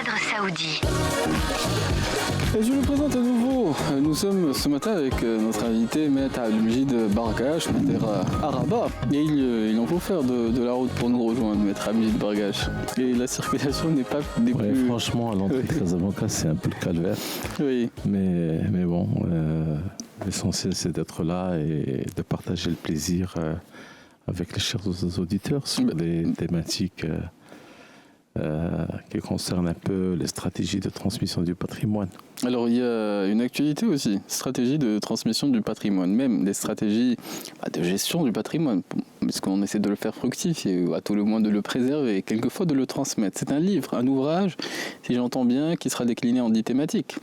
Badr Saoudi. Et je le présente à nouveau. Nous sommes ce matin avec notre invité, Maître Abdelmejid Bargache, Maître Araba. Et il en faut faire de la route pour nous rejoindre, Maître Abdelmejid Bargache. Et la circulation n'est pas des plus... Franchement, à l'entrée de Casablanca, c'est un peu le calvaire. Oui. Mais bon, l'essentiel, c'est d'être là et de partager le plaisir avec les chers auditeurs sur des thématiques qui concernent un peu les stratégies de transmission du patrimoine. Alors il y a une actualité aussi, stratégie de transmission du patrimoine, même des stratégies de gestion du patrimoine, puisqu'on essaie de le faire fructifier, ou à tout le moins de le préserver, et quelquefois de le transmettre. C'est un livre, un ouvrage, si j'entends bien, qui sera décliné en 10 thématiques.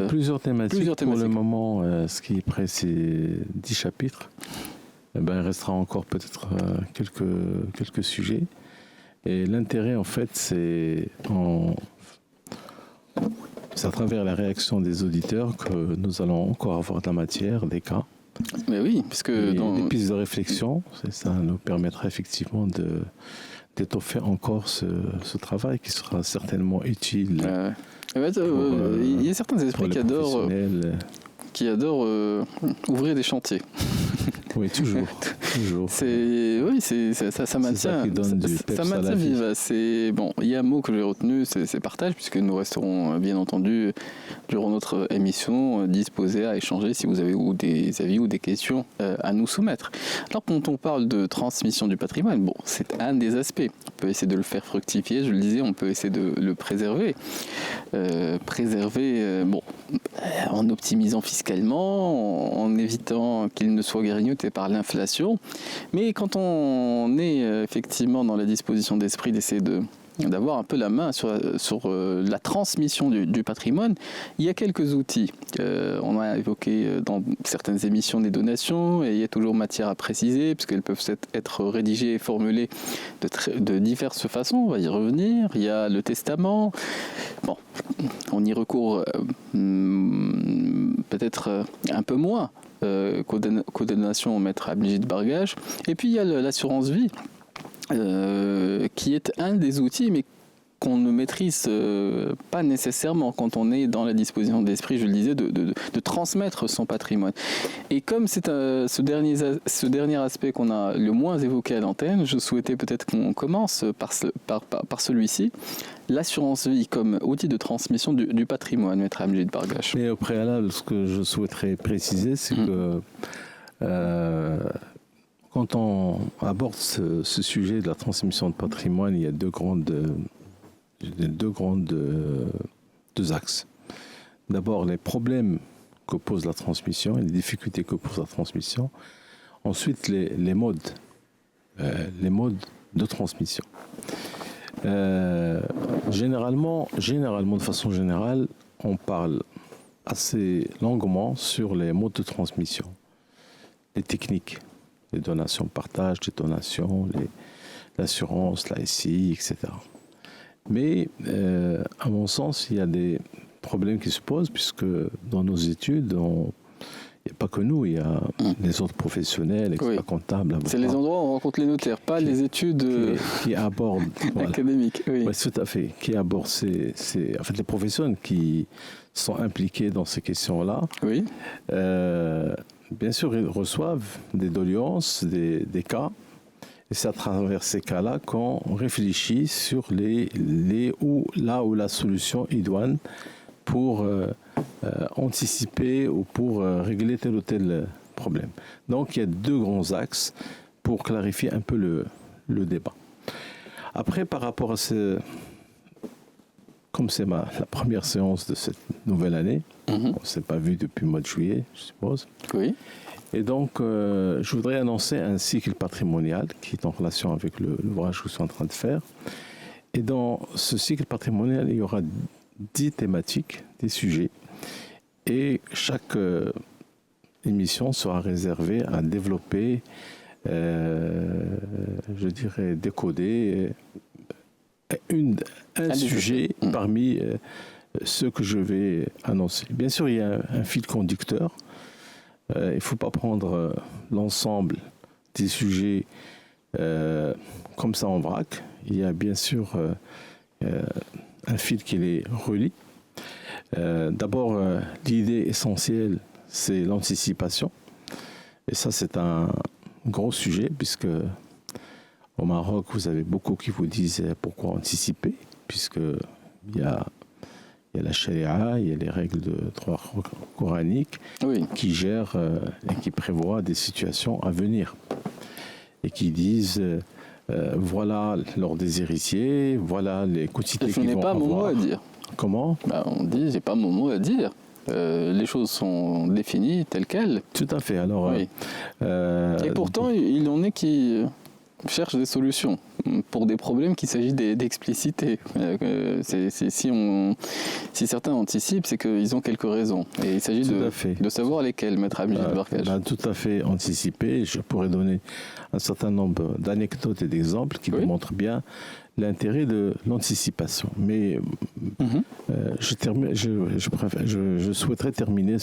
Plusieurs thématiques. Pour le moment, ce qui est prêt, c'est 10 chapitres. Il restera encore peut-être quelques sujets. Et l'intérêt, en fait, c'est à travers la réaction des auditeurs que nous allons encore avoir de la matière, des cas. Mais oui, parce que des pistes de réflexion, ça nous permettra effectivement d'étoffer encore ce travail qui sera certainement utile. Il y a certains esprits qui adorent ouvrir des chantiers. Oui, toujours. Ça maintient vivace. Bon, il y a un mot que j'ai retenu, c'est partage, puisque nous resterons bien entendu durant notre émission disposés à échanger si vous avez des avis ou des questions à nous soumettre. Alors quand on parle de transmission du patrimoine, bon, c'est un des aspects. On peut essayer de le faire fructifier, je le disais, on peut essayer de le préserver. En optimisant fiscalement, en évitant qu'il ne soit grignoté par l'inflation. Mais quand on est effectivement dans la disposition d'esprit d'essayer d'avoir un peu la main sur la transmission du patrimoine, il y a quelques outils. On a évoqué dans certaines émissions des donations, et il y a toujours matière à préciser, puisqu'elles peuvent être rédigées et formulées de diverses façons, on va y revenir. Il y a le testament. Bon, on y recourt peut-être un peu moins qu'aux donations au Maître Abdelmejid Bargache. Et puis il y a l'assurance vie, qui est un des outils, mais qu'on ne maîtrise pas nécessairement quand on est dans la disposition d'esprit, je le disais, de transmettre son patrimoine. Et comme c'est ce dernier aspect qu'on a le moins évoqué à l'antenne, je souhaitais peut-être qu'on commence par celui-ci, l'assurance vie comme outil de transmission du patrimoine, Maître Abdelmejid Bargache. Mais au préalable, ce que je souhaiterais préciser, c'est que quand on aborde ce sujet de la transmission de patrimoine, il y a deux axes. D'abord, les problèmes que pose la transmission et les difficultés que pose la transmission. Ensuite, les modes de transmission. Généralement, de façon générale, on parle assez longuement sur les modes de transmission, les techniques, les donations partage, les donations, l'assurance, la SCI, etc. Mais, à mon sens, il y a des problèmes qui se posent, puisque dans nos études, il n'y a pas que nous, il y a les autres professionnels, experts comptables, avocats. C'est les endroits où on rencontre les notaires, pas les études qui abordent académiques. Oui. Oui, tout à fait. Qui abordent les professionnels qui sont impliqués dans ces questions-là. Oui. Bien sûr, ils reçoivent des doléances, des cas. Et c'est à travers ces cas-là qu'on réfléchit sur là où la solution idoine pour anticiper ou pour régler tel ou tel problème. Donc il y a deux grands axes pour clarifier un peu le débat. Après, par rapport à comme c'est la première séance de cette nouvelle année, on ne s'est pas vu depuis le mois de juillet, je suppose. Oui. Et donc, je voudrais annoncer un cycle patrimonial qui est en relation avec l'ouvrage que je suis en train de faire. Et dans ce cycle patrimonial, il y aura 10 thématiques, des sujets. Et chaque émission sera réservée à développer, décoder un sujet parmi ceux que je vais annoncer. Bien sûr, il y a un fil conducteur. Il ne faut pas prendre l'ensemble des sujets comme ça en vrac. Il y a bien sûr un fil qui les relie. D'abord, l'idée essentielle, c'est l'anticipation. Et ça, c'est un gros sujet, puisque au Maroc, vous avez beaucoup qui vous disent pourquoi anticiper, puisqu'il y a la charia, il y a les règles de droit coranique qui gèrent et qui prévoient des situations à venir. Et qui disent, voilà l'ordre des héritiers, voilà les quotités qu'ils vont avoir. Je n'ai pas mon mot à dire. Comment ? On dit, j'ai pas mon mot à dire. Les choses sont définies telles quelles. Tout à fait. Alors, et pourtant, il en est qui cherchent des solutions pour des problèmes qu'il s'agit d'expliciter. Si certains anticipent, c'est qu'ils ont quelques raisons. Et il s'agit de savoir lesquelles, Maître Amjid Bargach. Tout à fait anticiper. Je pourrais donner un certain nombre d'anecdotes et d'exemples qui démontrent bien l'intérêt de l'anticipation. Mais je souhaiterais terminer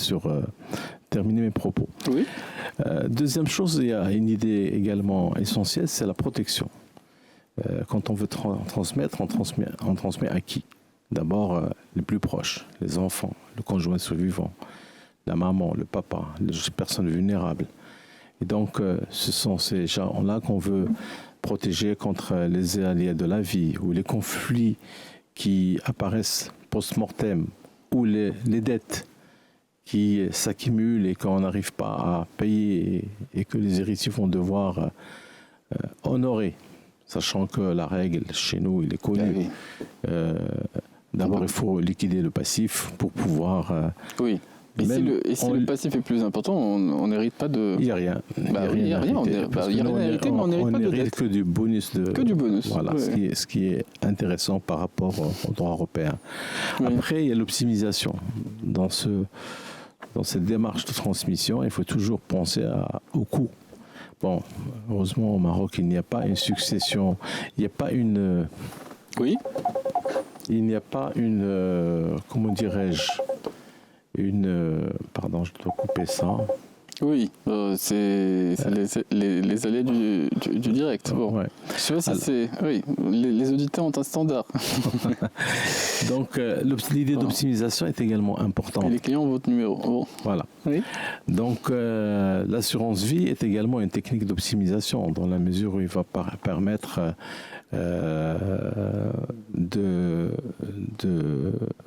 mes propos. Oui. Deuxième chose, il y a une idée également essentielle, c'est la protection. Quand on veut transmettre, on transmet à qui ? D'abord, les plus proches, les enfants, le conjoint survivant, la maman, le papa, les personnes vulnérables. Et donc, ce sont ces gens-là qu'on veut protéger contre les aléas de la vie ou les conflits qui apparaissent post-mortem ou les dettes qui s'accumulent et qu'on n'arrive pas à payer et que les héritiers vont devoir honorer, sachant que la règle chez nous, il est connu. D'abord, il faut liquider le passif pour pouvoir... Et si le passif est plus important, on n'hérite pas de... Il n'y a rien. Il n'y a rien à hériter, mais on n'hérite pas de dette. Que du bonus. Que du bonus. Voilà, ce qui est intéressant par rapport au droit européen. Après, il y a l'optimisation. Dans cette démarche de transmission, il faut toujours penser au coût. Bon, heureusement, au Maroc, il n'y a pas une succession, il n'y a pas une... Oui. Il n'y a pas une... comment dirais-je ? Pardon, je dois couper ça. Oui, c'est les allées du direct. Bon. Ouais. Je sais pas si oui, les auditeurs ont un standard. Donc, l'idée d'optimisation est également importante. Et les clients ont votre numéro. Bon. Voilà. Oui. Donc, l'assurance vie est également une technique d'optimisation dans la mesure où il va permettre de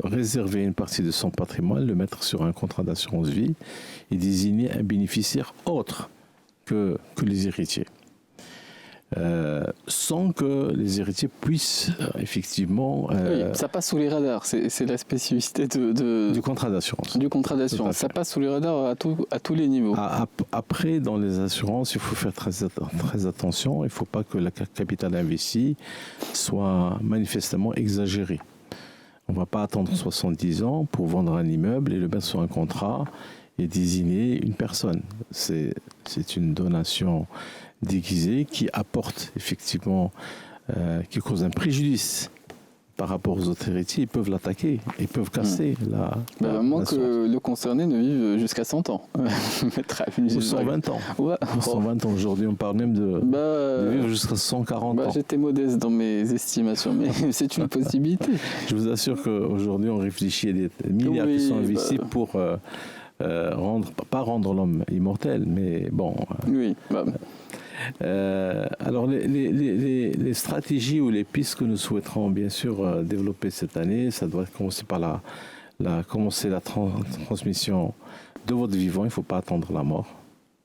réserver une partie de son patrimoine, le mettre sur un contrat d'assurance vie et désigner un bénéficiaire autre que les héritiers. Sans que les héritiers puissent effectivement... oui, ça passe sous les radars, c'est la spécificité du contrat d'assurance. Du contrat d'assurance, ça passe sous les radars à tous les niveaux. Après, dans les assurances, il faut faire très attention, il ne faut pas que le capital investi soit manifestement exagéré. On ne va pas attendre 70 ans pour vendre un immeuble et le mettre sur un contrat et désigner une personne. C'est une donation déguisée qui apporte effectivement, qui cause un préjudice par rapport aux autres héritiers. Ils peuvent l'attaquer, ils peuvent casser à moins que le concerné ne vive jusqu'à 100 ans. Ou 120 ans. Ouais. 120 ans. Aujourd'hui, on parle même de vivre jusqu'à 140 ans. J'étais modeste dans mes estimations, mais c'est une possibilité. Je vous assure qu'aujourd'hui, on réfléchit à des milliards qui sont investis pour pas rendre l'homme immortel, mais bon... Oui, alors les stratégies ou les pistes que nous souhaiterons bien sûr développer cette année, ça doit commencer par la transmission de votre vivant. Il ne faut pas attendre la mort,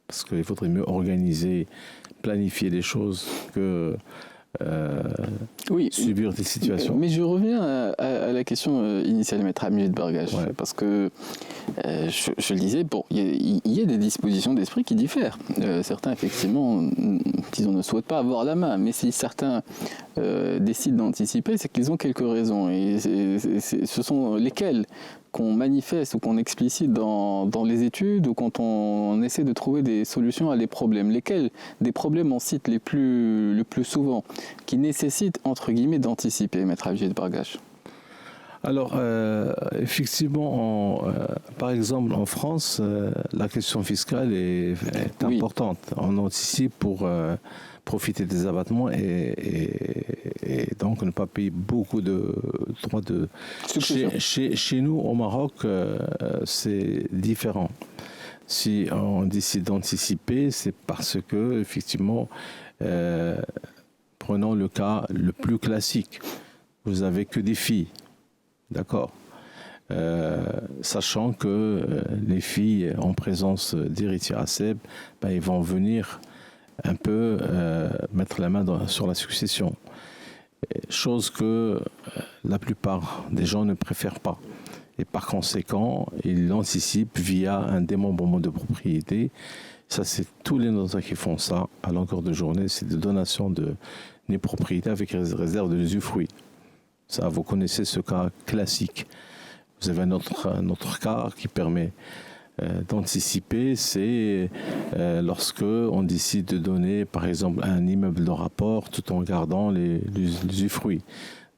parce qu'il faudrait mieux organiser, planifier les choses que subir des situations. Mais je reviens à la question initiale, Maître Amjid Bargach, parce que je le disais, il y a des dispositions d'esprit qui diffèrent. Certains, effectivement, disons, ne souhaitent pas avoir la main, mais si certains décident d'anticiper, c'est qu'ils ont quelques raisons. Et ce sont lesquelles qu'on manifeste ou qu'on explicite dans les études ou quand on essaie de trouver des solutions à des problèmes. Lesquels des problèmes on cite le plus souvent, qui nécessitent, entre guillemets, d'anticiper, Maître Amjid Bargach? Alors, effectivement, par exemple, en France, la question fiscale est importante. On anticipe pour profiter des abattements et donc ne pas payer beaucoup de droits de... Chez nous, au Maroc, c'est différent. Si on décide d'anticiper, c'est parce que, effectivement, prenons le cas le plus classique. Vous n'avez que des filles. D'accord. Sachant que les filles en présence d'héritiers ASEB, ils vont venir un peu mettre la main sur la succession. Chose que la plupart des gens ne préfèrent pas. Et par conséquent, ils l'anticipent via un démembrement de propriété. Ça, c'est tous les notaires qui font ça à longueur de journée. C'est des donations de propriétés avec réserve de l'usufruit. Ça, vous connaissez ce cas classique. Vous avez un autre cas qui permet d'anticiper, c'est lorsque on décide de donner, par exemple, un immeuble de rapport tout en gardant les usufruits.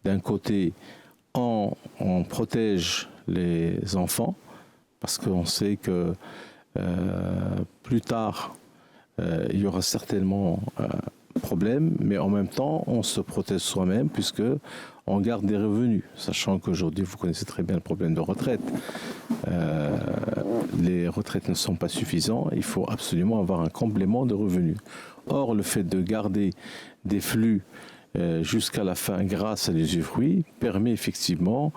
D'un côté, on protège les enfants, parce qu'on sait que plus tard, il y aura certainement problème, mais en même temps, on se protège soi-même, puisque on garde des revenus, sachant qu'aujourd'hui, vous connaissez très bien le problème de retraite. Les retraites ne sont pas suffisantes, il faut absolument avoir un complément de revenus. Or, le fait de garder des flux jusqu'à la fin grâce à l'usufruit permet effectivement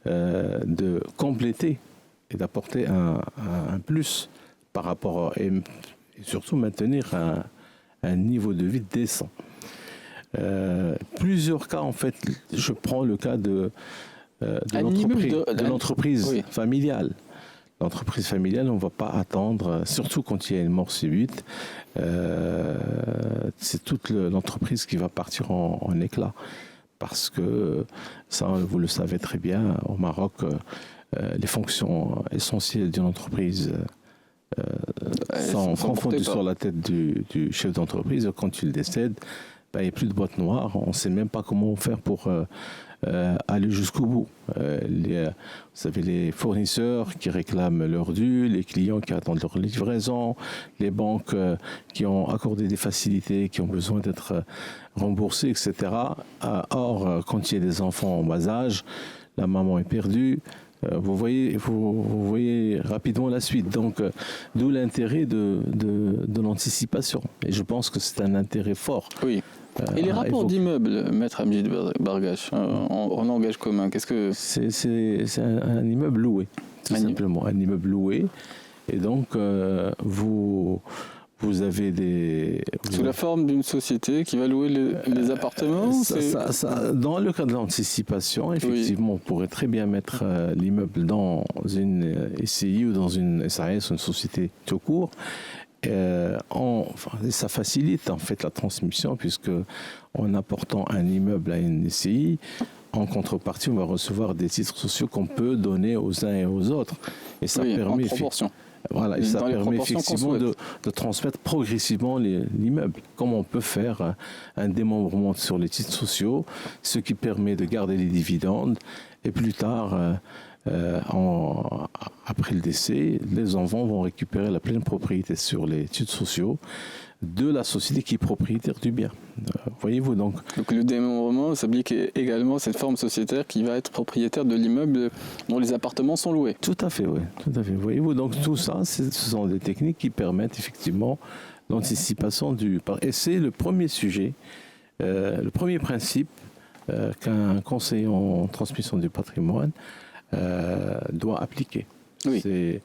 de compléter et d'apporter un plus par rapport et surtout maintenir un niveau de vie décent. Plusieurs cas, en fait, je prends le cas de l'entreprise familiale. L'entreprise familiale, on ne va pas attendre, surtout quand il y a une mort subite, c'est toute l'entreprise qui va partir en éclats. Parce que, ça, vous le savez très bien, au Maroc, les fonctions essentielles d'une entreprise sont confondues sur la tête du chef d'entreprise. Quand il décède, il n'y a plus de boîte noire, on ne sait même pas comment faire pour aller jusqu'au bout. Vous savez, les fournisseurs qui réclament leur dû, les clients qui attendent leur livraison, les banques qui ont accordé des facilités, qui ont besoin d'être remboursées, etc. Or, quand il y a des enfants en bas âge, la maman est perdue. Vous voyez rapidement la suite. Donc, d'où l'intérêt de l'anticipation. Et je pense que c'est un intérêt fort. Oui. Et les rapports d'immeubles, Maître Amjid Bargache, en langage commun, qu'est-ce que... C'est un immeuble loué, tout simplement. Un immeuble loué. Et donc, vous avez des... Sous la forme d'une société qui va louer les appartements dans le cas de l'anticipation, effectivement, on pourrait très bien mettre l'immeuble dans une SCI ou dans une SAS, une société tout court. Ça facilite en fait la transmission, puisque en apportant un immeuble à une SCI, en contrepartie, on va recevoir des titres sociaux qu'on peut donner aux uns et aux autres. Et ça permet... en proportion. Voilà, et ça permet effectivement de transmettre progressivement l'immeuble. Comme on peut faire un démembrement sur les titres sociaux, ce qui permet de garder les dividendes. Et plus tard, après le décès, les enfants vont récupérer la pleine propriété sur les titres sociaux de la société qui est propriétaire du bien. Voyez-vous donc. Donc le démembrement s'applique également à cette forme sociétaire qui va être propriétaire de l'immeuble dont les appartements sont loués. Tout à fait, oui. Tout à fait. Voyez-vous, donc tout ça, ce sont des techniques qui permettent effectivement l'anticipation Et c'est le premier sujet, le premier principe qu'un conseiller en transmission du patrimoine doit appliquer. Oui.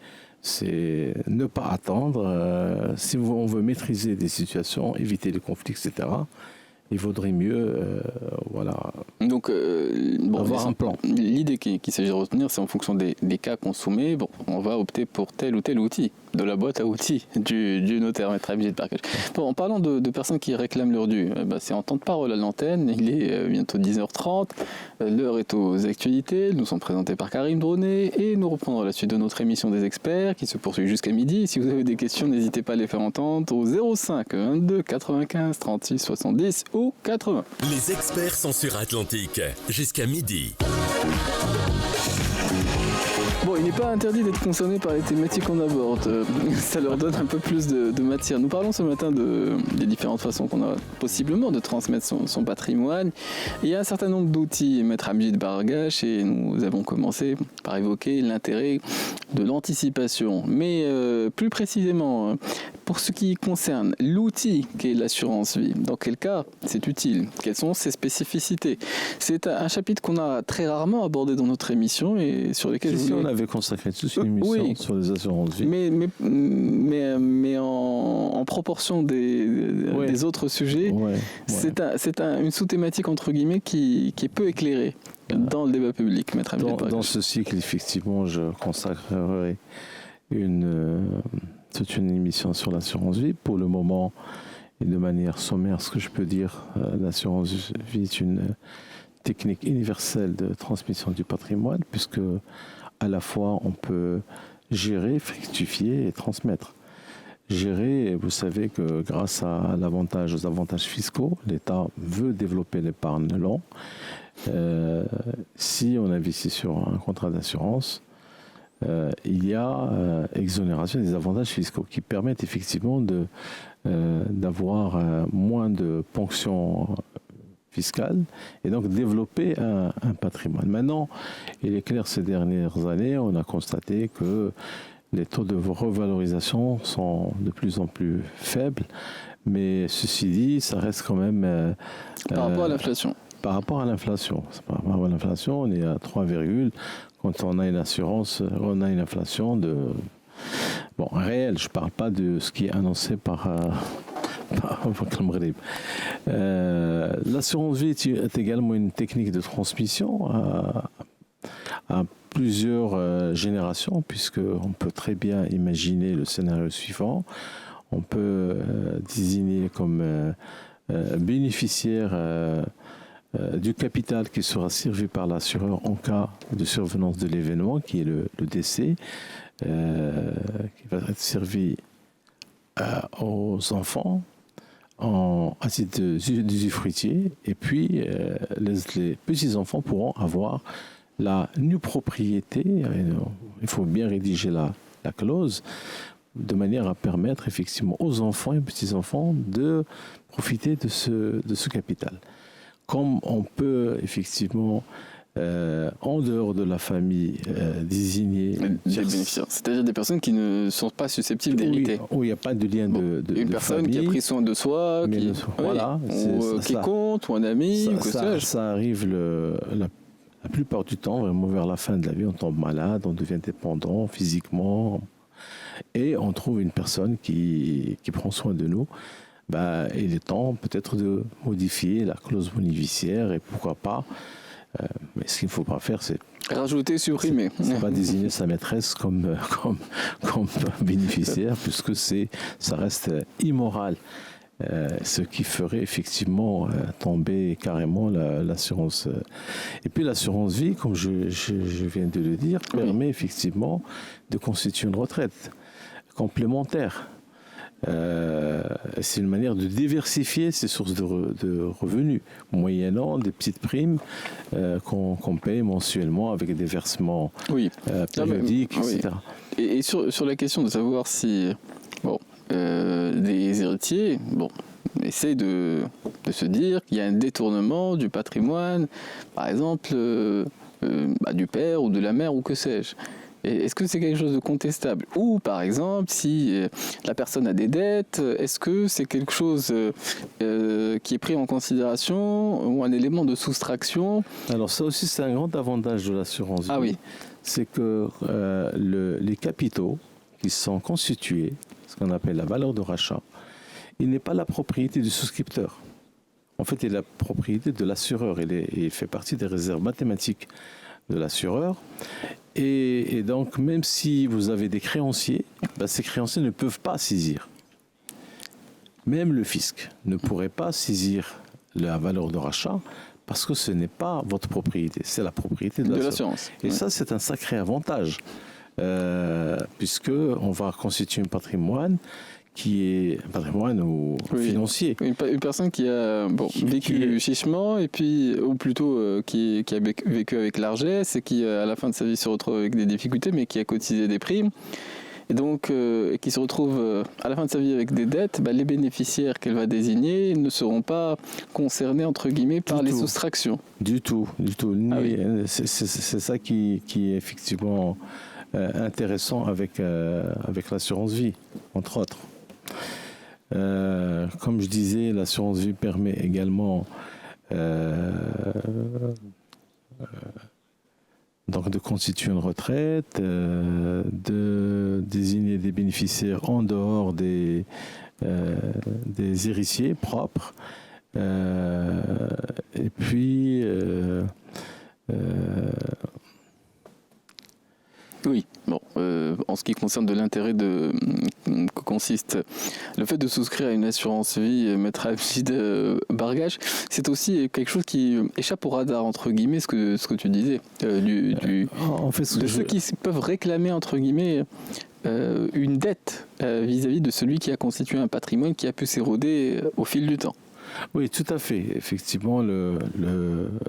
C'est ne pas attendre. Si on veut maîtriser des situations, éviter les conflits, etc., il vaudrait mieux donc, avoir un plan. L'idée qu'il s'agit de retenir, c'est en fonction des cas qu'on soumet, on va opter pour tel ou tel outil, de la boîte à outils du notaire, Maître Amjid Bargache. Bon, en parlant de personnes qui réclament leur dû, c'est en temps de parole à l'antenne, il est bientôt 10h30, l'heure est aux actualités, nous sommes présentés par Karim Droné et nous reprendrons la suite de notre émission des experts qui se poursuit jusqu'à midi. Si vous avez des questions, n'hésitez pas à les faire entendre au 05 22 95 36 70 ou 80. Les experts sont sur Atlantique jusqu'à midi. Bon, il n'est pas interdit d'être concerné par les thématiques qu'on aborde. Ça leur donne un peu plus de matière. Nous parlons ce matin des différentes façons qu'on a possiblement de transmettre son patrimoine. Il y a un certain nombre d'outils, Maître Amjid Bargash, et nous avons commencé par évoquer l'intérêt de l'anticipation. Mais plus précisément, pour ce qui concerne l'outil qu'est l'assurance vie, dans quel cas c'est utile? Quelles sont ses spécificités? C'est un chapitre qu'on a très rarement abordé dans notre émission et sur lesquels on avait consacré toute une émission sur les assurances vie. Mais en proportion des autres sujets, c'est une sous-thématique entre guillemets qui est peu éclairée dans le débat public. Maître Amjid Bargash. Dans ce cycle, effectivement, je consacrerai toute une émission sur l'assurance vie. Pour le moment, et de manière sommaire, ce que je peux dire, l'assurance vie est une technique universelle de transmission du patrimoine, puisque à la fois on peut gérer, fructifier et transmettre. Gérer, vous savez que grâce aux avantages fiscaux, l'État veut développer l'épargne long. Si on investit sur un contrat d'assurance, il y a exonération des avantages fiscaux qui permettent effectivement d'avoir moins de ponctions fiscales et donc développer un patrimoine. Maintenant, il est clair, ces dernières années, on a constaté que les taux de revalorisation sont de plus en plus faibles, mais ceci dit, ça reste quand même... par rapport à l'inflation. Par rapport à l'inflation. Par rapport à l'inflation, on est à 3, quand on a une assurance, on a une inflation de... Bon, réel, je ne parle pas de ce qui est annoncé par l'assurance vie est également une technique de transmission à plusieurs générations, puisqu'on peut très bien imaginer le scénario suivant. On peut désigner comme bénéficiaire du capital qui sera servi par l'assureur en cas de survenance de l'événement, qui est le décès, qui va être servi aux enfants à titre d'usufruitier, et puis les petits-enfants pourront avoir la nue propriété. Il faut bien rédiger la clause de manière à permettre effectivement aux enfants et petits-enfants de profiter de ce capital. Comme on peut effectivement, en dehors de la famille, désigner des bénéficiaires, c'est-à-dire des personnes qui ne sont pas susceptibles d'hériter. Oui, il n'y a pas de lien de une personne famille, qui a pris soin de soi, qui compte, ou un ami, ou que sais-je. Ça arrive la plupart du temps, vraiment vers la fin de la vie, on tombe malade, on devient dépendant physiquement, et on trouve une personne qui prend soin de nous. Il est temps peut-être de modifier la clause bénéficiaire, et pourquoi pas. Mais ce qu'il ne faut pas faire, c'est rajouter, supprimer. C'est pas désigner sa maîtresse comme bénéficiaire, puisque ça reste immoral. Ce qui ferait effectivement tomber carrément l'assurance. Et puis l'assurance vie, comme je viens de le dire, permet effectivement de constituer une retraite complémentaire. C'est une manière de diversifier ses sources de revenus, moyennant des petites primes qu'on paye mensuellement avec des versements périodiques, etc. Et sur la question de savoir si des héritiers essaient de se dire qu'il y a un détournement du patrimoine, par exemple du père ou de la mère ou que sais-je. Est-ce que c'est quelque chose de contestable? Ou par exemple, si la personne a des dettes, est-ce que c'est quelque chose qui est pris en considération ou un élément de soustraction? Alors ça aussi, c'est un grand avantage de l'assurance vie. Ah oui. C'est que les capitaux qui sont constitués, ce qu'on appelle la valeur de rachat, il n'est pas la propriété du souscripteur. En fait, il est la propriété de l'assureur. Il fait partie des réserves mathématiques de l'assureur. Et donc, même si vous avez des créanciers, ces créanciers ne peuvent pas saisir. Même le fisc ne pourrait pas saisir la valeur de rachat parce que ce n'est pas votre propriété, c'est la propriété de l'assurance. Et ça, c'est un sacré avantage, puisqu'on va constituer un patrimoine qui est un patrimoine ou financier. Une personne qui a vécu chichement, et puis, ou plutôt qui a vécu avec largesse et qui, à la fin de sa vie, se retrouve avec des difficultés, mais qui a cotisé des primes. Et donc, qui se retrouve à la fin de sa vie avec des dettes, les bénéficiaires qu'elle va désigner ne seront pas concernés, entre guillemets, par les soustractions. Du tout. C'est ça qui est effectivement intéressant avec l'assurance vie, entre autres. Comme je disais, l'assurance vie permet également donc de constituer une retraite, de désigner des bénéficiaires en dehors des héritiers propres, et puis en ce qui concerne de l'intérêt que consiste le fait de souscrire à une assurance vie, Maître Abjid Bargache, c'est aussi quelque chose qui échappe au radar, entre guillemets, ce que tu disais, ceux qui peuvent réclamer, entre guillemets, une dette vis-à-vis de celui qui a constitué un patrimoine qui a pu s'éroder au fil du temps. Oui, tout à fait. Effectivement,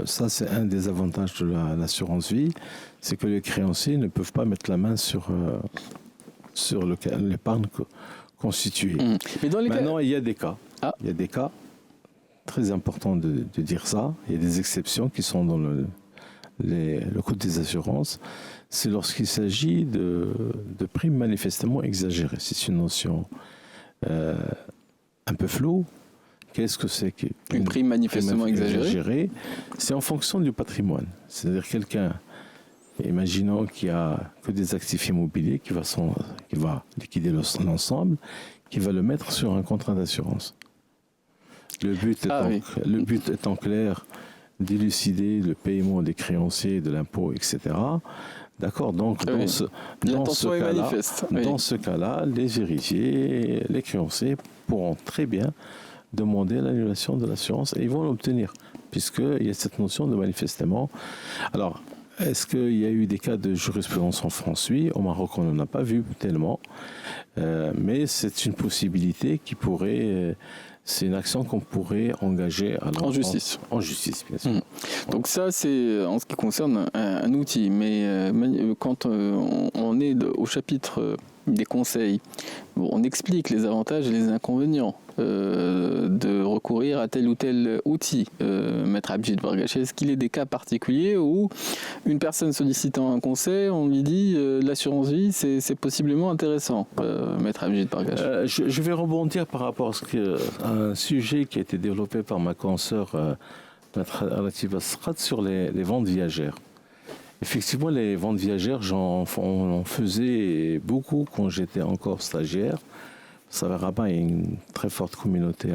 ça c'est un des avantages de l'assurance vie, c'est que les créanciers ne peuvent pas mettre la main sur l'épargne constituée. Mais dans Maintenant, il y a des cas. Il y a des cas, très important de dire ça. Il y a des exceptions qui sont dans le code des assurances. C'est lorsqu'il s'agit de primes manifestement exagérées. C'est une notion un peu floue. Qu'est-ce que c'est qu'une prime manifestement exagérée? C'est en fonction du patrimoine. C'est-à-dire quelqu'un, imaginons qu'il n'y a que des actifs immobiliers, qui va liquider l'ensemble, qui va le mettre sur un contrat d'assurance. Le but étant clair, d'élucider le paiement des créanciers, de l'impôt, etc. D'accord. Donc dans ce cas-là, les héritiers, les créanciers pourront très bien demander l'annulation de l'assurance et ils vont l'obtenir, puisqu'il y a cette notion de manifestement. Alors, est-ce qu'il y a eu des cas de jurisprudence en France? Oui, au Maroc, on n'en a pas vu tellement, mais c'est une possibilité qui pourrait... c'est une action qu'on pourrait engager en justice. En justice, bien sûr. Donc ça, c'est en ce qui concerne un outil, mais quand on est au chapitre des conseils, on explique les avantages et les inconvénients de recourir à tel ou tel outil. Maître Abjid Bargache, est-ce qu'il y a des cas particuliers où une personne sollicitant un conseil, on lui dit l'assurance vie, c'est possiblement intéressant, Maître Abjid Bargache? Je vais rebondir par rapport à un sujet qui a été développé par ma consoeur Maître Latif Asrat sur les ventes viagères. Effectivement, les ventes viagères, j'en faisais beaucoup quand j'étais encore stagiaire. Ça va, Rabat, il y a une très forte communauté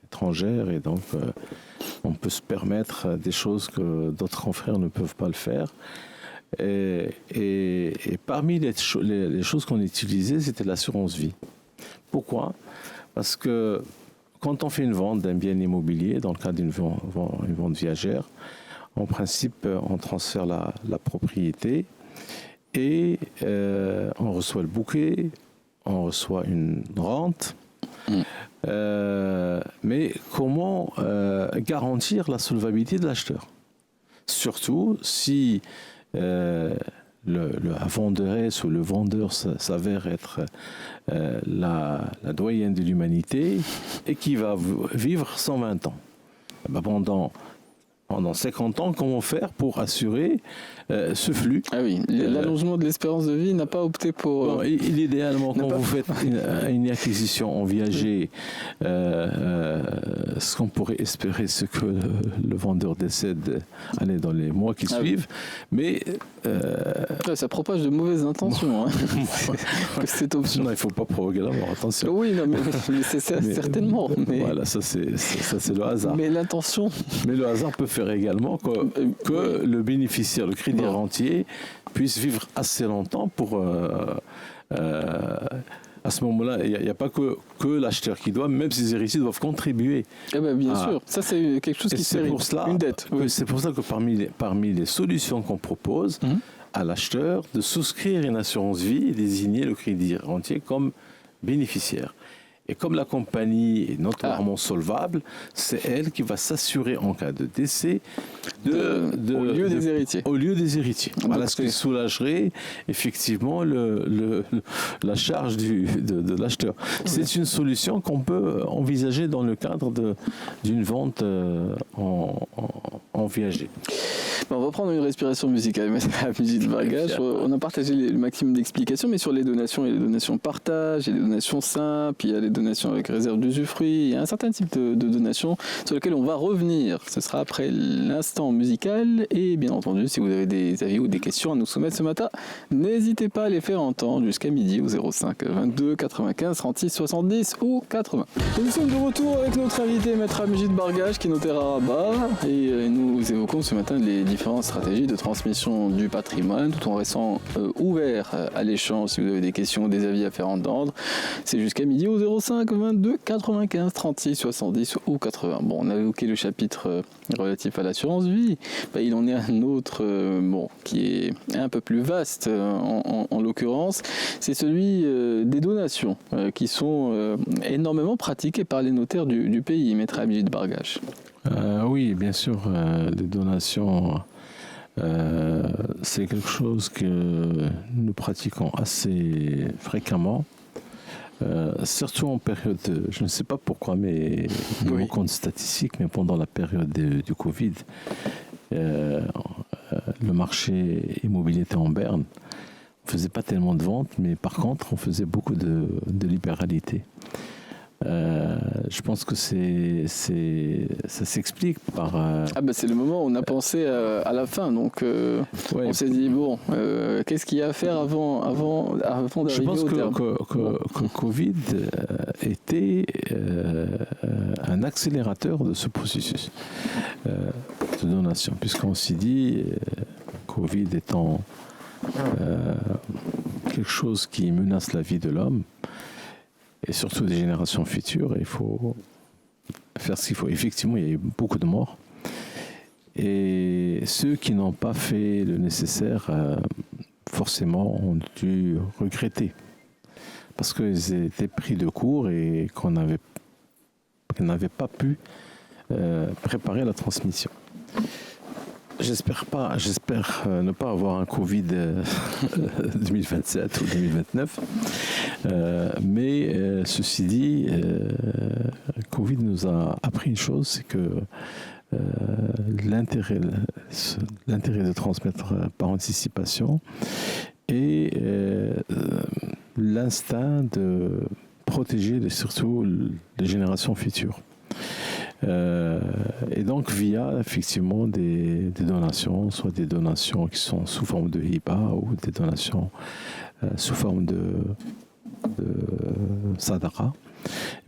étrangère et donc on peut se permettre des choses que d'autres confrères ne peuvent pas le faire. Et parmi les choses qu'on utilisait, c'était l'assurance vie. Pourquoi? Parce que quand on fait une vente d'un bien immobilier, dans le cadre d'une vente viagère, en principe, on transfère la propriété et on reçoit le bouquet, on reçoit une rente. Mais comment garantir la solvabilité de l'acheteur? Surtout si la venderesse ou le vendeur s'avère être la doyenne de l'humanité et qui va vivre 120 ans. Pendant 50 ans, comment faire pour assurer ce flux? Ah oui, l'allongement de l'espérance de vie n'a pas opté pour... idéalement, quand vous faites une acquisition en viager, ce qu'on pourrait espérer, c'est que le vendeur décède dans les mois qui suivent. Mais... ça propage de mauvaises intentions. Cette option. Non, il ne faut pas provoquer la mort, attention. Oui, non, mais c'est certainement. Mais... Voilà, ça c'est le hasard. Mais l'intention... Mais le hasard peut faire également que le bénéficiaire, le crédit rentier, puisse vivre assez longtemps pour... à ce moment-là, il n'y a pas que l'acheteur qui doit, même ses héritiers doivent contribuer. Bien sûr, ça c'est quelque chose qui serait une dette. C'est pour ça que parmi les solutions qu'on propose à l'acheteur, de souscrire une assurance vie et désigner le crédit rentier comme bénéficiaire. Et comme la compagnie est notoirement solvable, c'est elle qui va s'assurer en cas de décès au lieu des héritiers. Au lieu des héritiers. Voilà ce qui soulagerait effectivement la charge de l'acheteur. C'est une solution qu'on peut envisager dans le cadre d'une vente en viager. On va prendre une respiration musicale, Abhijit Bargage. On a partagé le maximum d'explications, mais sur les donations, il y a les donations partage, il y a les donations simples, il y a les donations avec réserve d'usufruit, il y a un certain type de donations sur lesquelles on va revenir. Ce sera après l'instant musical et bien entendu, si vous avez des avis ou des questions à nous soumettre ce matin, n'hésitez pas à les faire entendre jusqu'à midi au 05 22 95 36 70 ou 80. Nous sommes de retour avec notre invité, Maître Abhijit Bargage, qui est notaire à Rabat, et nous évoquons ce matin les différentes stratégies de transmission du patrimoine, tout en restant ouvert à l'échange si vous avez des questions ou des avis à faire entendre. C'est jusqu'à midi au 05 22 95 36 70 ou 80. Bon, on a évoqué le chapitre relatif à l'assurance vie. Il en est un autre qui est un peu plus vaste en l'occurrence. C'est celui des donations qui sont énormément pratiquées par les notaires du pays, Maître Abhijit Bargage. Oui, bien sûr, les donations, c'est quelque chose que nous pratiquons assez fréquemment, surtout en période, je ne sais pas pourquoi, mais au compte statistique, mais pendant la période du Covid, le marché immobilier était en berne. On ne faisait pas tellement de ventes, mais par contre, on faisait beaucoup de libéralité. Je pense que ça s'explique par... c'est le moment où on a pensé à la fin, donc on s'est dit, qu'est-ce qu'il y a à faire avant d'arriver au terme. Je pense que Covid était un accélérateur de ce processus de donation, puisqu'on s'est dit, Covid étant quelque chose qui menace la vie de l'homme, et surtout des générations futures, il faut faire ce qu'il faut. Effectivement, il y a eu beaucoup de morts. Et ceux qui n'ont pas fait le nécessaire, forcément, ont dû regretter. Parce qu'ils étaient pris de court et qu'on n'avait pas pu préparer la transmission. J'espère ne pas avoir un Covid 2027 ou 2029. Mais ceci dit, Covid nous a appris une chose, c'est que l'intérêt de transmettre par anticipation et l'instinct de protéger surtout les générations futures. Et donc via effectivement des donations, soit des donations qui sont sous forme de hiba ou des donations sous forme de sadaqa.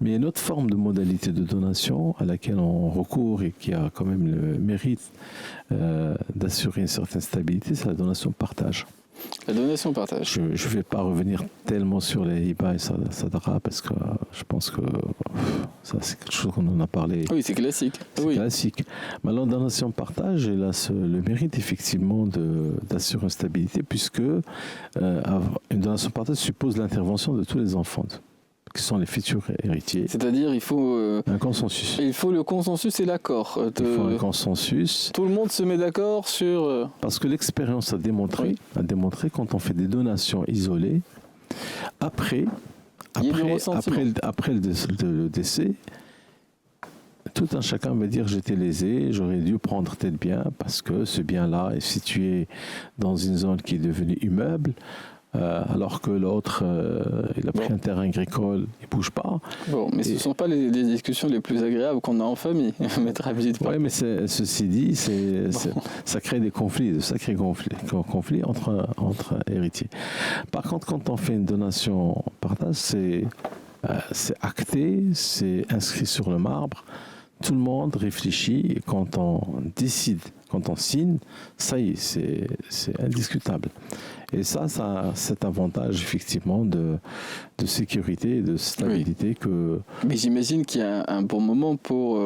Mais il y a une autre forme de modalité de donation à laquelle on recourt et qui a quand même le mérite d'assurer une certaine stabilité, c'est la donation partage. La donation partage. Je ne vais pas revenir tellement sur les hiba et sadaqa parce que je pense que ça c'est quelque chose qu'on en a parlé. Oui, c'est classique. Classique. Mais la donation partage, elle a le mérite effectivement d'assurer une stabilité puisque une donation partage suppose l'intervention de tous les enfants qui sont les futurs héritiers. C'est-à-dire, il faut un consensus. Il faut le consensus et l'accord. Il faut un consensus. Tout le monde se met d'accord sur... Parce que l'expérience a démontré quand on fait des donations isolées, après le décès, tout un chacun va dire j'étais lésé, j'aurais dû prendre tel bien parce que ce bien-là est situé dans une zone qui est devenue immeuble. Alors que l'autre, il a pris un terrain agricole, il ne bouge pas. Mais ce ne sont pas les discussions les plus agréables qu'on a en famille, Maître Abhijit. Oui, mais ceci dit, ça crée des conflits, de sacrés conflits entre héritiers. Par contre, quand on fait une donation partage, c'est acté, c'est inscrit sur le marbre. Tout le monde réfléchit et quand on décide, quand on signe, ça y est, c'est indiscutable. Et ça a cet avantage effectivement de sécurité et de stabilité que... Mais j'imagine qu'il y a un bon moment pour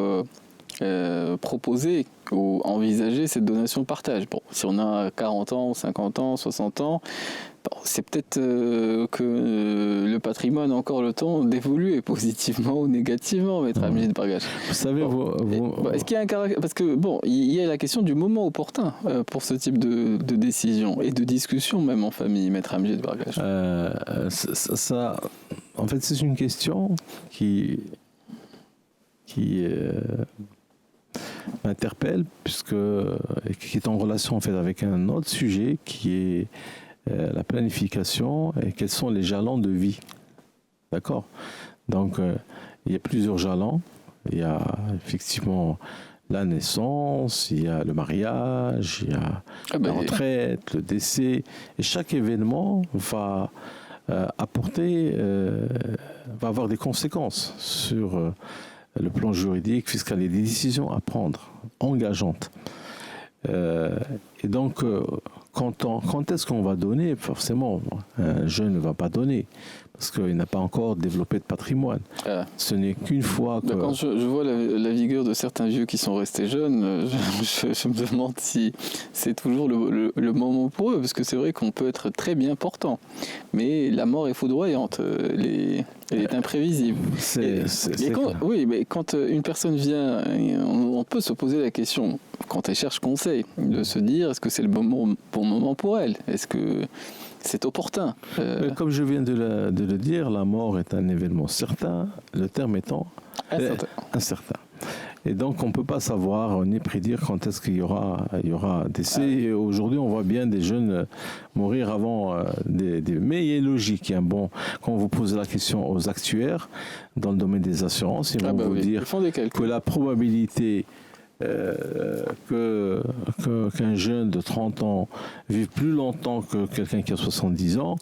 proposer ou envisager cette donation-partage. Bon, si on a 40 ans, 50 ans, 60 ans, bon, c'est peut-être que le patrimoine a encore le temps d'évoluer positivement ou négativement, Maître Amjid Barghash. Vous savez, est-ce qu'il y a un caractère... Parce que, bon, il y a la question du moment opportun pour ce type de décision et de discussion, même en famille, Maître Amjid Barghash. En fait, c'est une question qui m'interpelle, qui est en relation en fait avec un autre sujet qui est la planification et quels sont les jalons de vie. D'accord ? Donc, il y a plusieurs jalons. Il y a effectivement la naissance, il y a le mariage, il y a la retraite, le décès. Et chaque événement va va avoir des conséquences sur le plan juridique, fiscal et des décisions à prendre, engageantes. Et donc, quand est-ce qu'on va donner ? Forcément, un jeune ne va pas donner, parce qu'il n'a pas encore développé de patrimoine. Ce n'est qu'une fois que... Quand je vois la vigueur de certains vieux qui sont restés jeunes, je me demande si c'est toujours le moment pour eux, parce que c'est vrai qu'on peut être très bien portant, mais la mort est foudroyante, elle est imprévisible. Oui, mais quand une personne vient, on peut se poser la question, quand elle cherche conseil, de se dire, est-ce que c'est le bon moment pour elle ? Est-ce que c'est opportun. Comme je viens de le dire, la mort est un événement certain, le terme étant incertain. Et donc, on ne peut pas savoir ni prédire quand est-ce qu'il y aura décès. Et aujourd'hui, on voit bien des jeunes mourir avant mais il est logique. Quand vous posez la question aux actuaires dans le domaine des assurances, ils vont vous dire que la probabilité qu'un jeune de 30 ans vive plus longtemps que quelqu'un qui a 70 ans,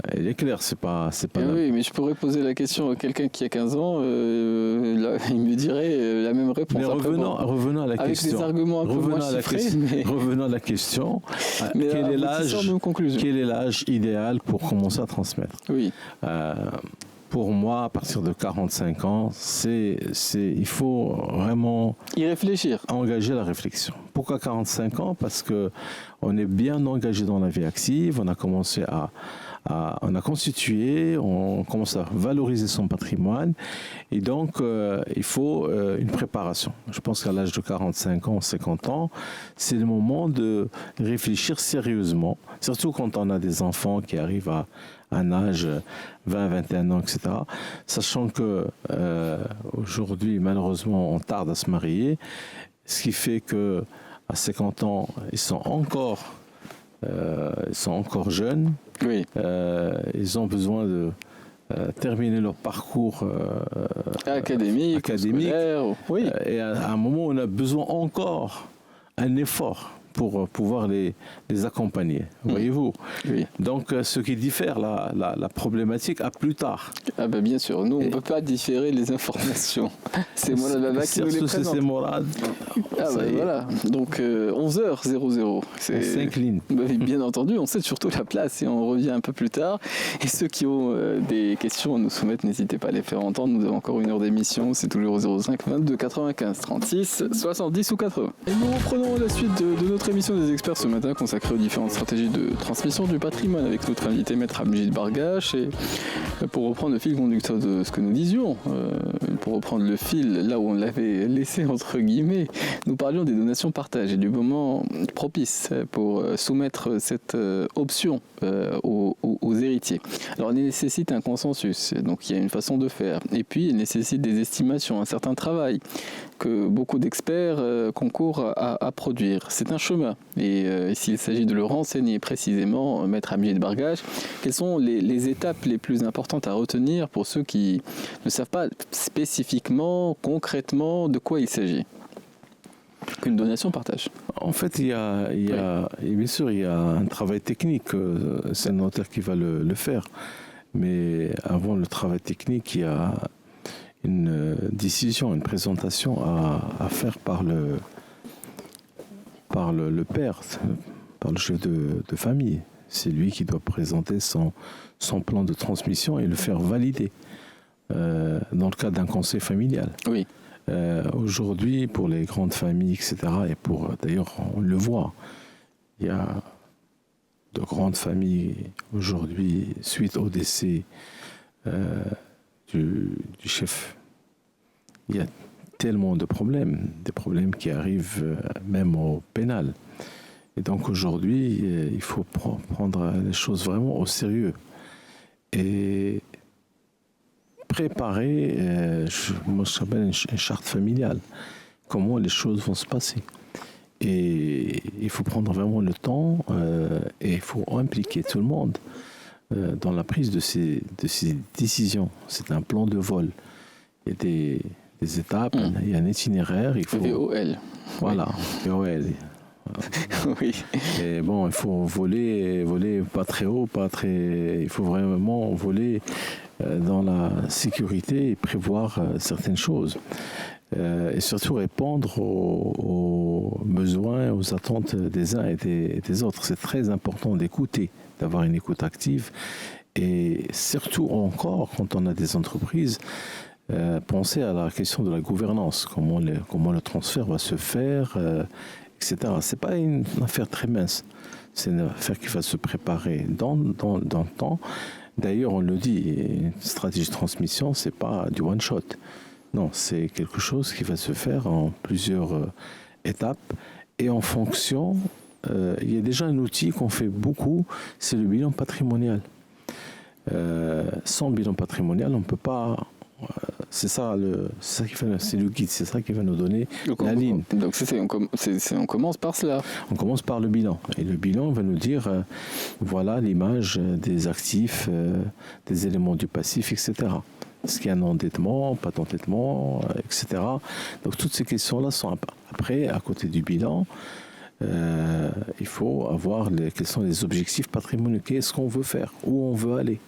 elle est claire, c'est pas oui, mais je pourrais poser la question à quelqu'un qui a 15 ans, là, il me dirait la même réponse. Mais revenons à la avec question. Avec des arguments un peu moins chiffrés. Revenons à la question. Quel est l'âge idéal pour commencer à transmettre ? Oui. Pour moi, à partir de 45 ans, il faut vraiment y réfléchir. Engager la réflexion. Pourquoi 45 ans ? Parce qu'on est bien engagé dans la vie active, on a commencé on a constitué, on commence à valoriser son patrimoine et donc il faut une préparation. Je pense qu'à l'âge de 45 ans, 50 ans, c'est le moment de réfléchir sérieusement, surtout quand on a des enfants qui arrivent à un âge 20, 21 ans, etc. Sachant que aujourd'hui, malheureusement, on tarde à se marier, ce qui fait que à 50 ans, ils sont encore jeunes. Oui. Ils ont besoin de terminer leur parcours académique. Oui. Et à un moment, on a besoin encore un effort pour pouvoir les accompagner, voyez-vous. Oui. Donc, ce qui diffère la problématique à plus tard. Bien sûr, nous, on ne peut pas différer les informations. C'est Mourad Baba qui nous les présente. C'est Mourad. Voilà, donc 11h00. On s'incline. Bien entendu, on cède surtout la place et on revient un peu plus tard. Et ceux qui ont des questions à nous soumettre, n'hésitez pas à les faire entendre. Nous avons encore une heure d'émission, c'est toujours 05 22 95 36 70 ou 80. Et nous reprenons la suite de notre émission des experts ce matin consacrée aux différentes stratégies de transmission du patrimoine avec notre invité Maître Amjid Barghash. Et pour reprendre le fil conducteur de ce que nous disions, pour reprendre le fil là où on l'avait laissé entre guillemets, nous parlions des donations partage et du moment propice pour soumettre cette option aux héritiers. Alors, il nécessite un consensus, donc il y a une façon de faire. Et puis, il nécessite des estimations, un certain travail que beaucoup d'experts concourent à produire. C'est un chemin. Et s'il s'agit de le renseigner précisément, Maître Amjid Barghash, quelles sont les étapes les plus importantes à retenir pour ceux qui ne savent pas spécifiquement, concrètement, de quoi il s'agit ? Qu'une donation partage. En fait, bien sûr, il y a un travail technique. C'est le notaire qui va le faire. Mais avant le travail technique, il y a une décision, une présentation à faire par le père, par le chef de famille. C'est lui qui doit présenter son plan de transmission et le faire valider dans le cadre d'un conseil familial. Oui. Aujourd'hui, pour les grandes familles, etc., et d'ailleurs, on le voit, il y a de grandes familles aujourd'hui, suite au décès du chef. Il y a tellement de problèmes, des problèmes qui arrivent même au pénal. Et donc aujourd'hui, il faut prendre les choses vraiment au sérieux. Et préparer, moi je s'appelle une charte familiale, comment les choses vont se passer. Et il faut prendre vraiment le temps et il faut impliquer tout le monde dans la prise de ces décisions. C'est un plan de vol. Il y a des étapes, il y a un itinéraire. Il faut... VOL. Voilà, VOL. Oui. Et bon, il faut voler pas très haut, il faut vraiment voler dans la sécurité et prévoir certaines choses. Et surtout répondre aux besoins, aux attentes des uns et des autres. C'est très important d'écouter, d'avoir une écoute active. Et surtout encore, quand on a des entreprises, penser à la question de la gouvernance, comment le transfert va se faire, etc. Ce n'est pas une affaire très mince. C'est une affaire qui va se préparer dans le temps. D'ailleurs, on le dit, une stratégie de transmission, ce n'est pas du one-shot. Non, c'est quelque chose qui va se faire en plusieurs étapes. Et en fonction, il y a déjà un outil qu'on fait beaucoup, c'est le bilan patrimonial. Sans bilan patrimonial, on ne peut pas... c'est le guide, c'est ça qui va nous donner la ligne. Donc on commence par cela. On commence par le bilan. Et le bilan va nous dire, voilà l'image des actifs, des éléments du passif, etc. Est-ce qu'il y a un endettement, pas d'endettement, etc. Donc toutes ces questions-là sont après, à côté du bilan, il faut avoir quels sont les objectifs patrimoniaux, qu'est-ce qu'on veut faire, où on veut aller.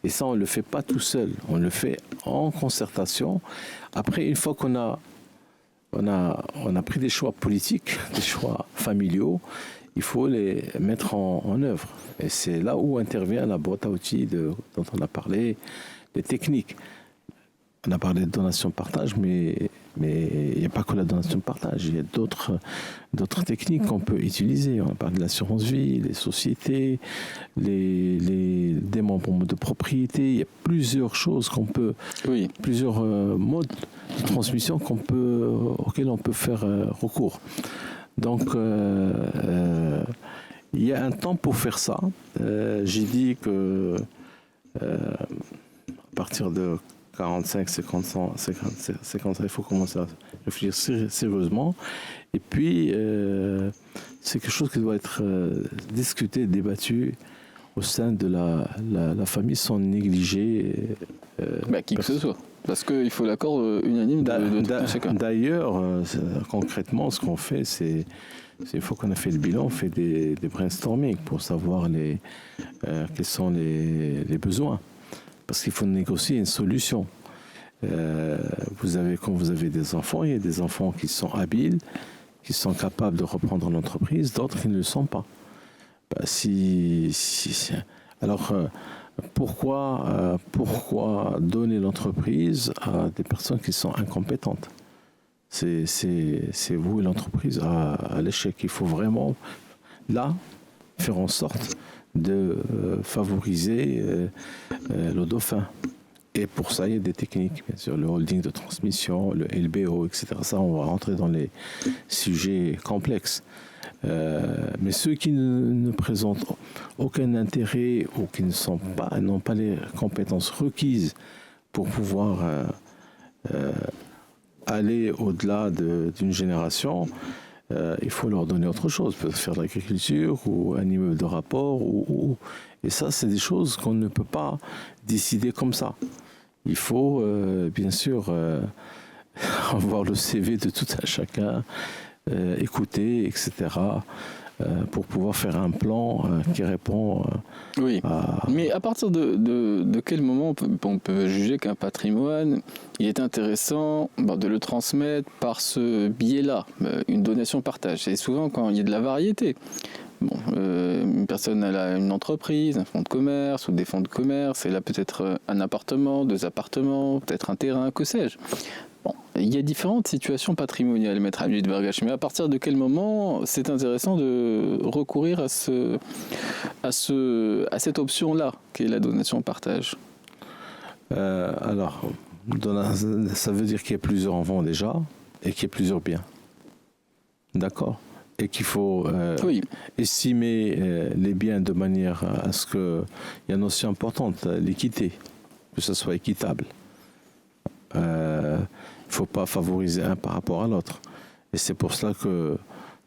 Et ça, on ne le fait pas tout seul, on le fait en concertation. Après, une fois qu'on a pris des choix politiques, des choix familiaux, il faut les mettre en œuvre. Et c'est là où intervient la boîte à outils dont on a parlé, les techniques. On a parlé de donation-partage, mais il n'y a pas que la donation-partage. Il y a d'autres techniques qu'on peut utiliser. On a parlé de l'assurance vie, les sociétés, les démembrements de propriété. Il y a plusieurs choses plusieurs modes de transmission auxquels on peut faire recours. Donc, il y a un temps pour faire ça. J'ai dit que à partir de 45, 50 ans, il faut commencer à réfléchir sérieusement. Et puis, c'est quelque chose qui doit être discuté, débattu au sein de la famille sans négliger qui que ce soit. Parce qu'il faut l'accord unanime de chacun. D'ailleurs, concrètement, ce qu'on fait, c'est une fois qu'on a fait le bilan, on fait des brainstorming pour savoir quels sont les besoins. Parce qu'il faut négocier une solution. Quand vous avez des enfants, il y a des enfants qui sont habiles, qui sont capables de reprendre l'entreprise, d'autres qui ne le sont pas. Alors, pourquoi donner l'entreprise à des personnes qui sont incompétentes ? C'est vous et l'entreprise à l'échec. Il faut vraiment, là, faire en sorte de favoriser le dauphin. Et pour ça, il y a des techniques, bien sûr, le holding de transmission, le LBO, etc. Ça, on va rentrer dans les sujets complexes. Mais ceux qui ne présentent aucun intérêt ou qui n'ont pas les compétences requises pour pouvoir aller au-delà d'une génération, il faut leur donner autre chose, peut-être faire de l'agriculture ou un immeuble de rapport. Et ça, c'est des choses qu'on ne peut pas décider comme ça. Il faut, bien sûr, avoir le CV de tout un chacun, écouter, etc., pour pouvoir faire un plan qui répond oui. Mais à partir de quel moment on peut juger qu'un patrimoine, il est intéressant de le transmettre par ce biais-là, une donation-partage. Et souvent, quand il y a de la variété, une personne elle a une entreprise, un fonds de commerce ou des fonds de commerce, elle a peut-être un appartement, 2 appartements, peut-être un terrain, que sais-je. il y a différentes situations patrimoniales, Maître Hamid Bargache, mais à partir de quel moment c'est intéressant de recourir à cette option-là, qui est la donation-partage? Alors, ça veut dire qu'il y a plusieurs enfants déjà et qu'il y a plusieurs biens. D'accord? Et qu'il faut estimer les biens de manière à ce qu'il y a une notion importante, l'équité, que ce soit équitable. Il ne faut pas favoriser un par rapport à l'autre. Et c'est pour cela que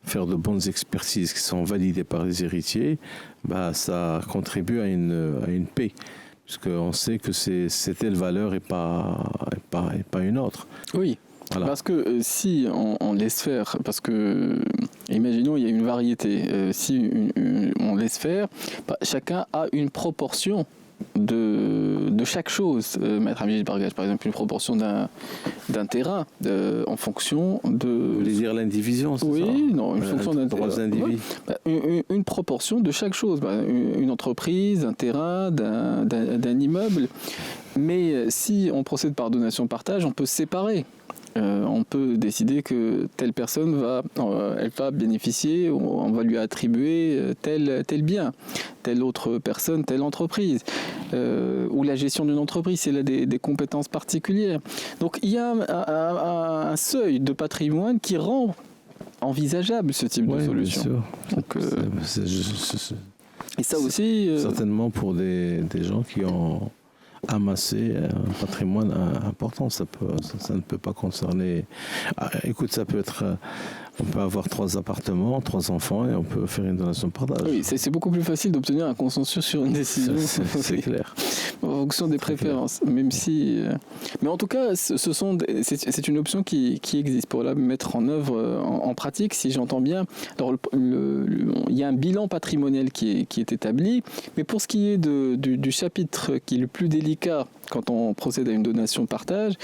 faire de bonnes expertises qui sont validées par les héritiers, ça contribue à une paix. Puisqu'on sait que c'est telle valeur et pas une autre. Oui. Voilà. Parce que si on laisse faire, parce que imaginons il y a une variété, si on laisse faire, chacun a une proportion de chaque chose. Maître Hamid Bargache, par exemple, une proportion d'un terrain en fonction de... Vous voulez dire l'indivision, c'est ça? Oui, non, une fonction d'un terrain. Une proportion de chaque chose. Une entreprise, un terrain, d'un immeuble. Mais si on procède par donation-partage, on peut séparer. On peut décider que telle personne va bénéficier, on va lui attribuer tel bien, telle autre personne, telle entreprise, ou la gestion d'une entreprise, c'est là des compétences particulières. Donc il y a un seuil de patrimoine qui rend envisageable ce type de solution. Bien sûr. Donc, et ça aussi... certainement pour des gens qui ont amasser un patrimoine important, ça ne peut pas concerner... écoute, ça peut être... on peut avoir 3 appartements, 3 enfants et on peut faire une donation partage. Oui, c'est beaucoup plus facile d'obtenir un consensus sur une décision. C'est clair. En fonction des préférences, même si... Mais en tout cas, c'est une option qui existe pour la mettre en œuvre en pratique, si j'entends bien. Alors, il y a un bilan patrimonial qui est établi, mais pour ce qui est du chapitre qui est le plus délicat quand on procède à une donation-partage,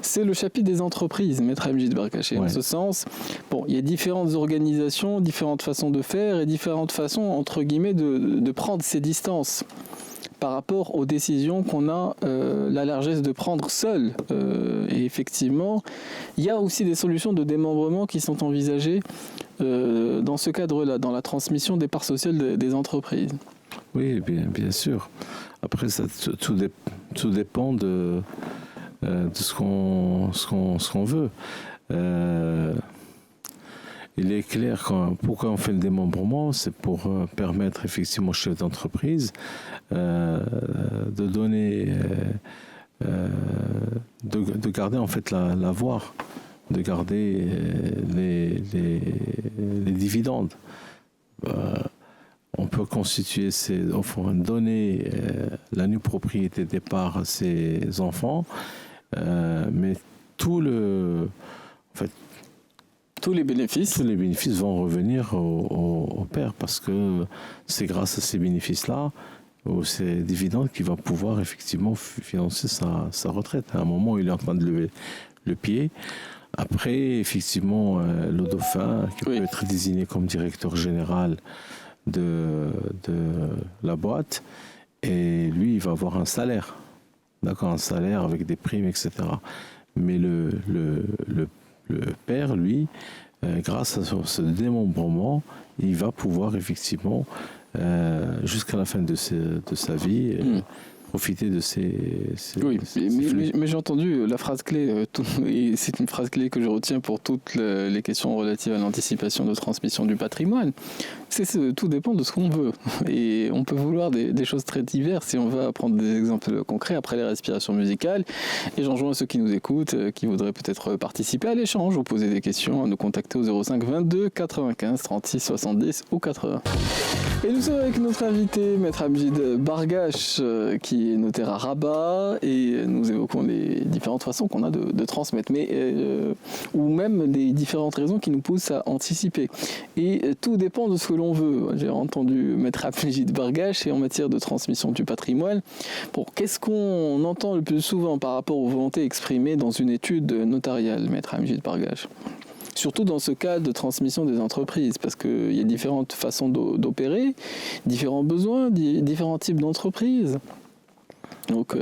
c'est le chapitre des entreprises, Maître Hamid Bargache. En ce sens, il y a différentes organisations, différentes façons de faire et différentes façons, entre guillemets, de prendre ses distances par rapport aux décisions qu'on a la largesse de prendre seul. Et effectivement, il y a aussi des solutions de démembrement qui sont envisagées dans ce cadre-là, dans la transmission des parts sociales des entreprises. Oui, bien sûr. Après, tout dépend de ce qu'on veut. Il est clair pourquoi on fait le démembrement, c'est pour permettre effectivement au chef d'entreprise de donner, de garder en fait l'avoir, de garder les dividendes. On peut constituer donner la nue propriété des parts à ses enfants, mais tous les bénéfices vont revenir au père, parce que c'est grâce à ces bénéfices-là, ou ces dividendes, qu'il va pouvoir effectivement financer sa retraite. À un moment où il est en train de lever le pied. Après, effectivement, le dauphin, qui peut être désigné comme directeur général de la boîte, et lui, il va avoir un salaire, d'accord, un salaire avec des primes, etc. Mais le père, lui, grâce à ce démembrement, il va pouvoir effectivement, jusqu'à la fin de sa vie, profiter de ces mais j'ai entendu la phrase clé, et c'est une phrase clé que je retiens pour toutes les questions relatives à l'anticipation de transmission du patrimoine. Tout dépend de ce qu'on veut. Et on peut vouloir des choses très diverses, et on va prendre des exemples concrets après les respirations musicales. Et j'enjoins ceux qui nous écoutent, qui voudraient peut-être participer à l'échange ou poser des questions, à nous contacter au 05 22 95 36 70 ou 80. Et nous sommes avec notre invité, Maître Hamid Bargache, qui est notaire à Rabat, et nous évoquons les différentes façons qu'on a de transmettre, ou même les différentes raisons qui nous poussent à anticiper. Et tout dépend de ce que l'on veut. J'ai entendu Maître Hamid Bargache, et en matière de transmission du patrimoine, qu'est-ce qu'on entend le plus souvent par rapport aux volontés exprimées dans une étude notariale, Maître Hamid Bargache ? Surtout dans ce cas de transmission des entreprises, parce qu'il y a différentes façons d'opérer, différents besoins, différents types d'entreprises. Donc,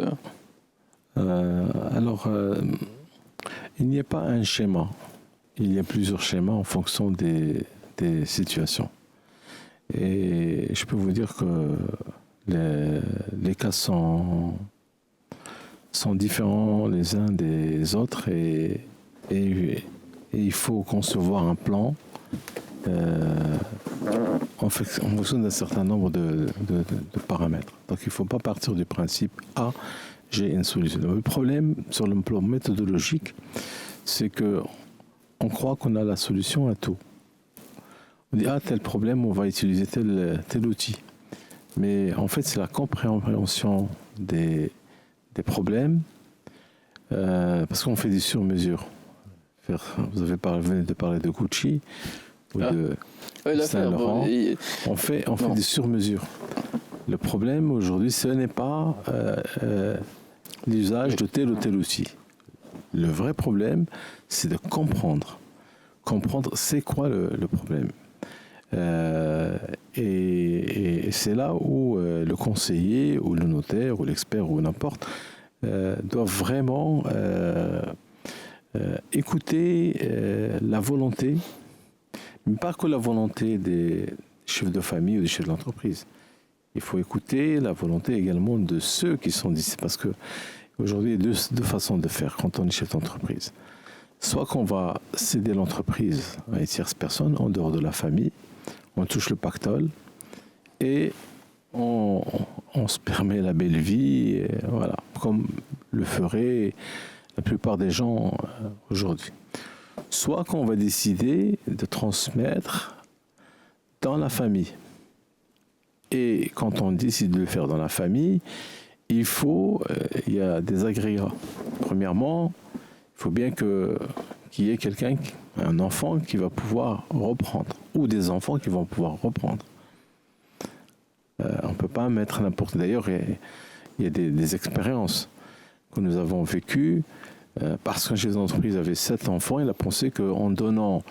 Il n'y a pas un schéma. Il y a plusieurs schémas en fonction des situations. Et je peux vous dire que les cas sont différents les uns des autres et il faut concevoir un plan en fonction d'un certain nombre de paramètres. Donc il ne faut pas partir du principe A, j'ai une solution. Le problème sur le plan méthodologique, c'est que on croit qu'on a la solution à tout. On dit, tel problème, on va utiliser tel outil. Mais en fait, c'est la compréhension des problèmes, parce qu'on fait des sur-mesures. Vous venez de parler de Gucci ou de Saint-Laurent. On fait des sur-mesures. Le problème aujourd'hui, ce n'est pas l'usage de tel ou tel outil. Le vrai problème, c'est de comprendre. Comprendre, c'est quoi le problème. Et c'est là où le conseiller, ou le notaire, ou l'expert, ou n'importe, doit vraiment écouter la volonté, mais pas que la volonté des chefs de famille ou des chefs d'entreprise. Il faut écouter la volonté également de ceux qui sont d'ici, parce que aujourd'hui, il y a deux façons de faire quand on est chef d'entreprise. Soit qu'on va céder l'entreprise à une tierce personne en dehors de la famille, on touche le pactole et on se permet la belle vie, et voilà, comme le feraient la plupart des gens aujourd'hui. Soit qu'on va décider de transmettre dans la famille. Et quand on décide de le faire dans la famille, il y a des agrégats. Premièrement, il faut bien qu'il y ait un enfant qui va pouvoir reprendre, ou des enfants qui vont pouvoir reprendre. On ne peut pas mettre n'importe... D'ailleurs, il y a des expériences que nous avons vécues, parce qu'un chef d'entreprise avait 7 enfants, il a pensé qu'en donnant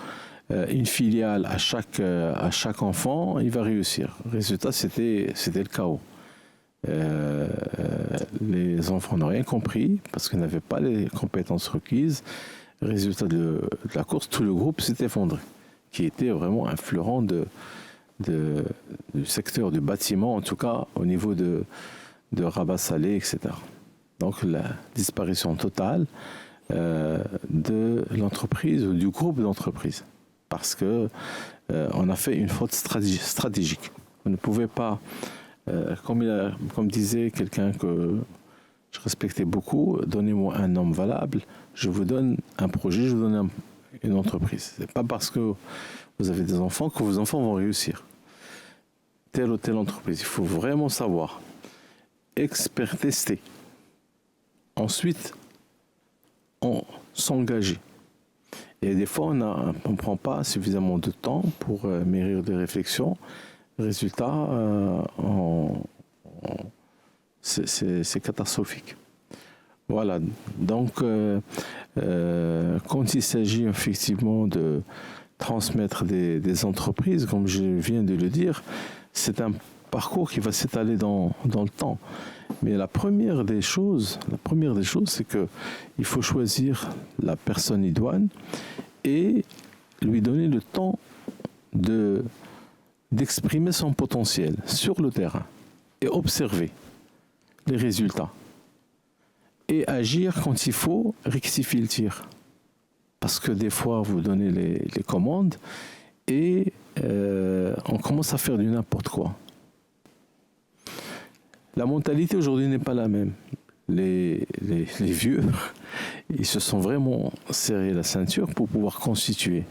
une filiale à chaque enfant, il va réussir. Résultat, c'était le chaos. Les enfants n'ont rien compris parce qu'ils n'avaient pas les compétences requises. Résultat de la course, tout le groupe s'est effondré, qui était vraiment un fleuron du secteur du bâtiment, en tout cas au niveau de Rabat Salé, etc. Donc la disparition totale de l'entreprise ou du groupe d'entreprise, parce que on a fait une faute stratégique. On ne pouvait pas, comme disait quelqu'un que je respectais beaucoup, donnez-moi un homme valable, je vous donne un projet, je vous donne une entreprise. C'est pas parce que vous avez des enfants que vos enfants vont réussir. Telle ou telle entreprise, il faut vraiment savoir. Tester. Ensuite, s'engager. Et des fois, on ne prend pas suffisamment de temps pour mûrir des réflexions. Résultat, c'est catastrophique. Voilà. Donc, quand il s'agit effectivement de transmettre des entreprises, comme je viens de le dire, c'est un parcours qui va s'étaler dans le temps. Mais la première des choses, c'est qu'il faut choisir la personne idoine et lui donner le temps d'exprimer son potentiel sur le terrain et observer les résultats. Et agir quand il faut, rectifier le tir. Parce que des fois, vous donnez les commandes et on commence à faire du n'importe quoi. La mentalité aujourd'hui n'est pas la même. Les vieux, ils se sont vraiment serrés la ceinture pour pouvoir constituer.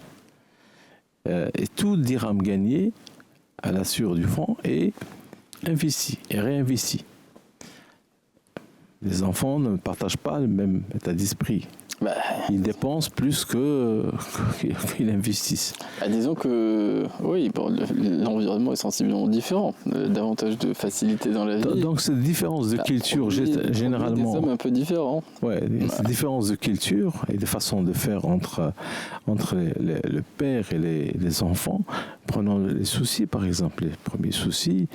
Et tout dirham gagné à la sueur du franc est investi et réinvesti. Les enfants ne partagent pas le même état d'esprit. Ils dépensent plus qu'ils investissent. Disons que oui, l'environnement est sensiblement différent, davantage de facilité dans la vie. Donc cette différence de culture, généralement... Des hommes un peu différents. Oui, cette différence de culture et de façon de faire entre le père et les enfants. Prenons les soucis, par exemple. Les premiers soucis,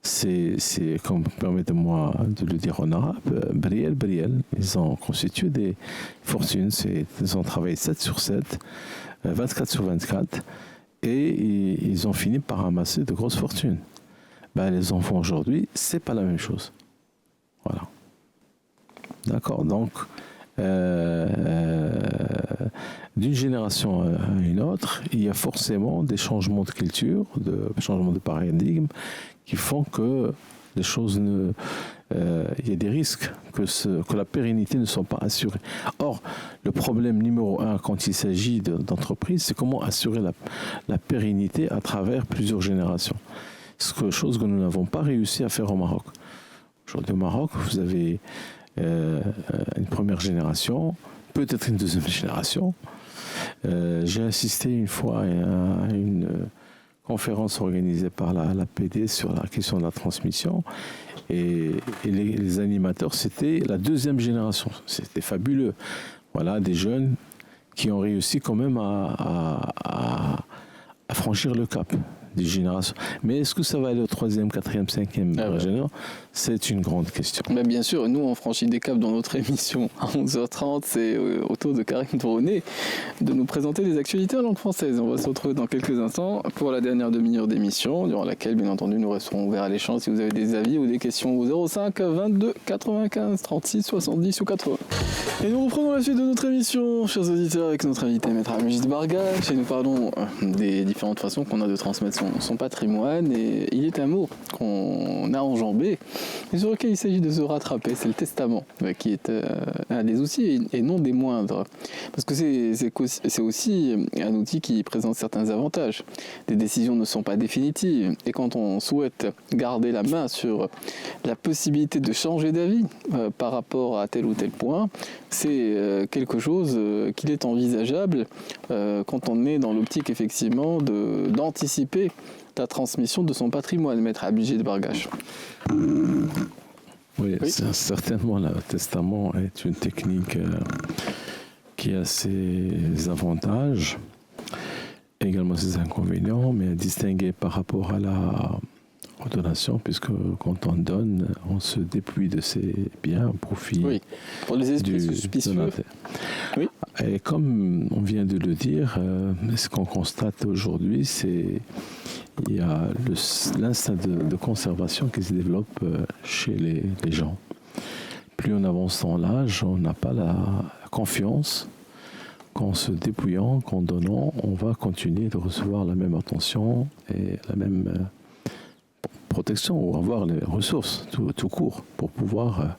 c'est comme permettez-moi de le dire en arabe, briel. Ils ont constitué des fortunes. Ils ont travaillé 7 sur 7, 24 sur 24, et ils ont fini par ramasser de grosses fortunes. Les enfants aujourd'hui, c'est pas la même chose. Voilà. D'accord. Donc, d'une génération à une autre, il y a forcément des changements de culture, des changements de paradigme qui font que les choses il y a des risques que la pérennité ne soit pas assurée. Or, le problème numéro 1 quand il s'agit d'entreprise, c'est comment assurer la pérennité à travers plusieurs générations. C'est quelque chose que nous n'avons pas réussi à faire au Maroc. Aujourd'hui au Maroc, vous avez une première génération, peut-être une deuxième génération. J'ai assisté une fois à une conférence organisée par la PD sur la question de la transmission, et les animateurs, c'était la deuxième génération. C'était fabuleux. Voilà, des jeunes qui ont réussi quand même à franchir le cap des générations. Mais est-ce que ça va aller au 3e, 4e, 5e génération ? C'est une grande question. Mais bien sûr, nous on franchit des caps dans notre émission à 11h30, c'est au tour de Karim Drounet de nous présenter des actualités en langue française. On va se retrouver dans quelques instants pour la dernière demi-heure d'émission, durant laquelle bien entendu nous resterons ouverts à l'échange si vous avez des avis ou des questions au 05 22 95 36 70 ou 80. Et nous reprenons la suite de notre émission, chers auditeurs, avec notre invité Maître Amjid Bargache, et nous parlons des différentes façons qu'on a de transmettre son patrimoine, et il est un mot qu'on a enjambé et sur lequel il s'agit de se rattraper, c'est le testament, qui est un des outils et non des moindres, parce que c'est aussi un outil qui présente certains avantages. Les décisions ne sont pas définitives, et quand on souhaite garder la main sur la possibilité de changer d'avis par rapport à tel ou tel point, c'est quelque chose qu'il est envisageable quand on est dans l'optique effectivement d'anticiper la transmission de son patrimoine, Maître Amjid Bargache. Oui, certainement, le testament est une technique qui a ses avantages, également ses inconvénients, mais à distinguer par rapport à la donation, puisque quand on donne, on se dépouille de ses biens au profit pour les esprits suspicieux. Oui. Et comme on vient de le dire, ce qu'on constate aujourd'hui, c'est il y a l'instinct de conservation qui se développe chez les gens. Plus on avance dans l'âge, on n'a pas la confiance qu'en se dépouillant, qu'en donnant, on va continuer de recevoir la même attention et la même protection, ou avoir les ressources tout court pour pouvoir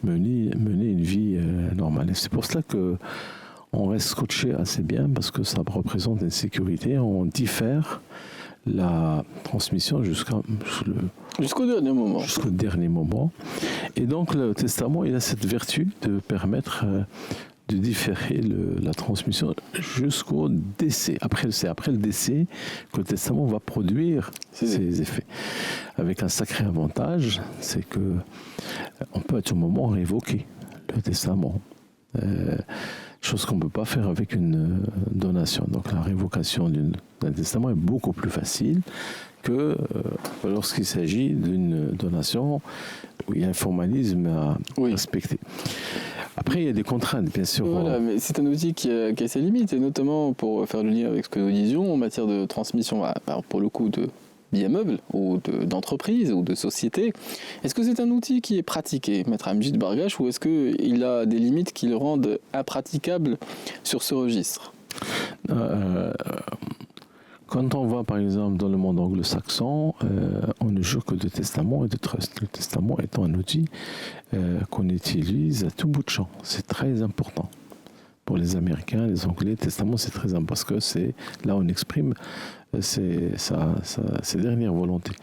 mener une vie normale. Et c'est pour cela qu'on reste scotché assez bien, parce que ça représente une sécurité. On diffère la transmission jusqu'au dernier moment. Jusqu'au dernier moment. Et donc le testament, il a cette vertu de permettre de différer la transmission jusqu'au décès. C'est après le décès que le testament va produire ses effets. Avec un sacré avantage, c'est que on peut à tout moment révoquer le testament. Chose qu'on ne peut pas faire avec une donation. Donc la révocation d'un testament est beaucoup plus facile que lorsqu'il s'agit d'une donation où il y a un formalisme à respecter. Après, il y a des contraintes, bien sûr. Voilà, mais c'est un outil qui a ses limites, et notamment pour faire le lien avec ce que nous disions en matière de transmission, pour le coup de biens meubles ou d'entreprise ou de société. Est-ce que c'est un outil qui est pratiqué, Maître Amjid Bargache, ou est-ce qu'il a des limites qui le rendent impraticable sur ce registre ? Quand on va, par exemple, dans le monde anglo-saxon, on ne jure que de testament et de trust. Le testament étant un outil qu'on utilise à tout bout de champ. C'est très important. Pour les Américains, les Anglais, le testament, c'est très important, parce que c'est là où on exprime ses dernières volontés.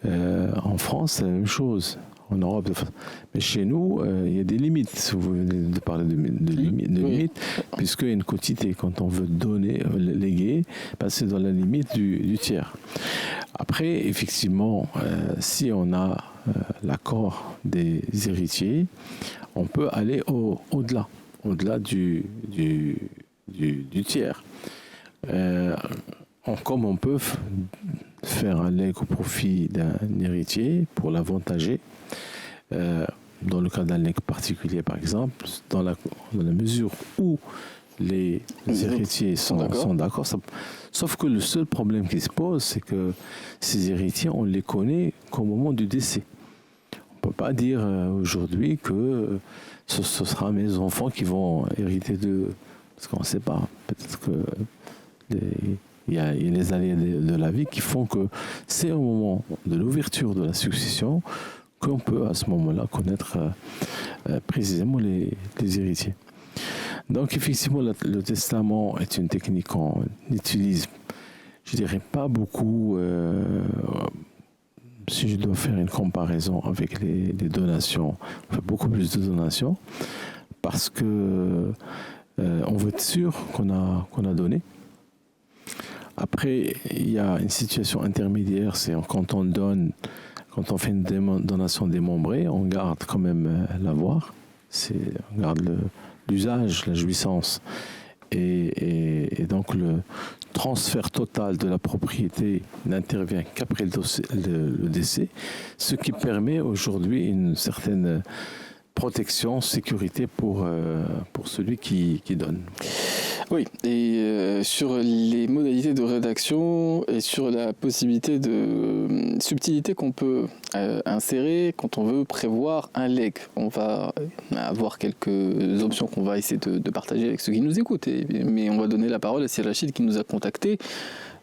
En France, c'est la même chose. En Europe, mais chez nous, il y a des limites. Si vous venez de parler de limites, puisqu'il y a une quotité. Quand on veut donner, léguer, c'est dans la limite du tiers. Après, effectivement, si on a l'accord des héritiers, on peut aller au-delà du tiers. Comme on peut faire un legs au profit d'un héritier pour l'avantager. Dans le cas d'un legs particulier, par exemple, dans la mesure où les héritiers sont d'accord. Sauf que le seul problème qui se pose, c'est que ces héritiers, on les connaît qu'au moment du décès. On ne peut pas dire aujourd'hui que ce sera mes enfants qui vont hériter d'eux. Parce qu'on ne sait pas. Peut-être que il y a les aléas de la vie qui font que c'est au moment de l'ouverture de la succession qu'on peut à ce moment-là connaître précisément les héritiers. Donc effectivement, le testament est une technique qu'on utilise, je dirais pas beaucoup, si je dois faire une comparaison avec les donations, on fait beaucoup plus de donations, parce que on veut être sûr qu'on a donné. Après, il y a une situation intermédiaire, c'est quand on donne, quand on fait une donation démembrée, on garde quand même l'avoir, on garde l'usage, la jouissance, et donc le transfert total de la propriété n'intervient qu'après le décès, ce qui permet aujourd'hui une certaine protection, sécurité pour celui qui donne. Oui, et sur les modalités de rédaction et sur la possibilité de subtilité qu'on peut insérer quand on veut prévoir un legs. On va avoir quelques options qu'on va essayer de partager avec ceux qui nous écoutent, mais on va donner la parole à Sir Rachid qui nous a contacté,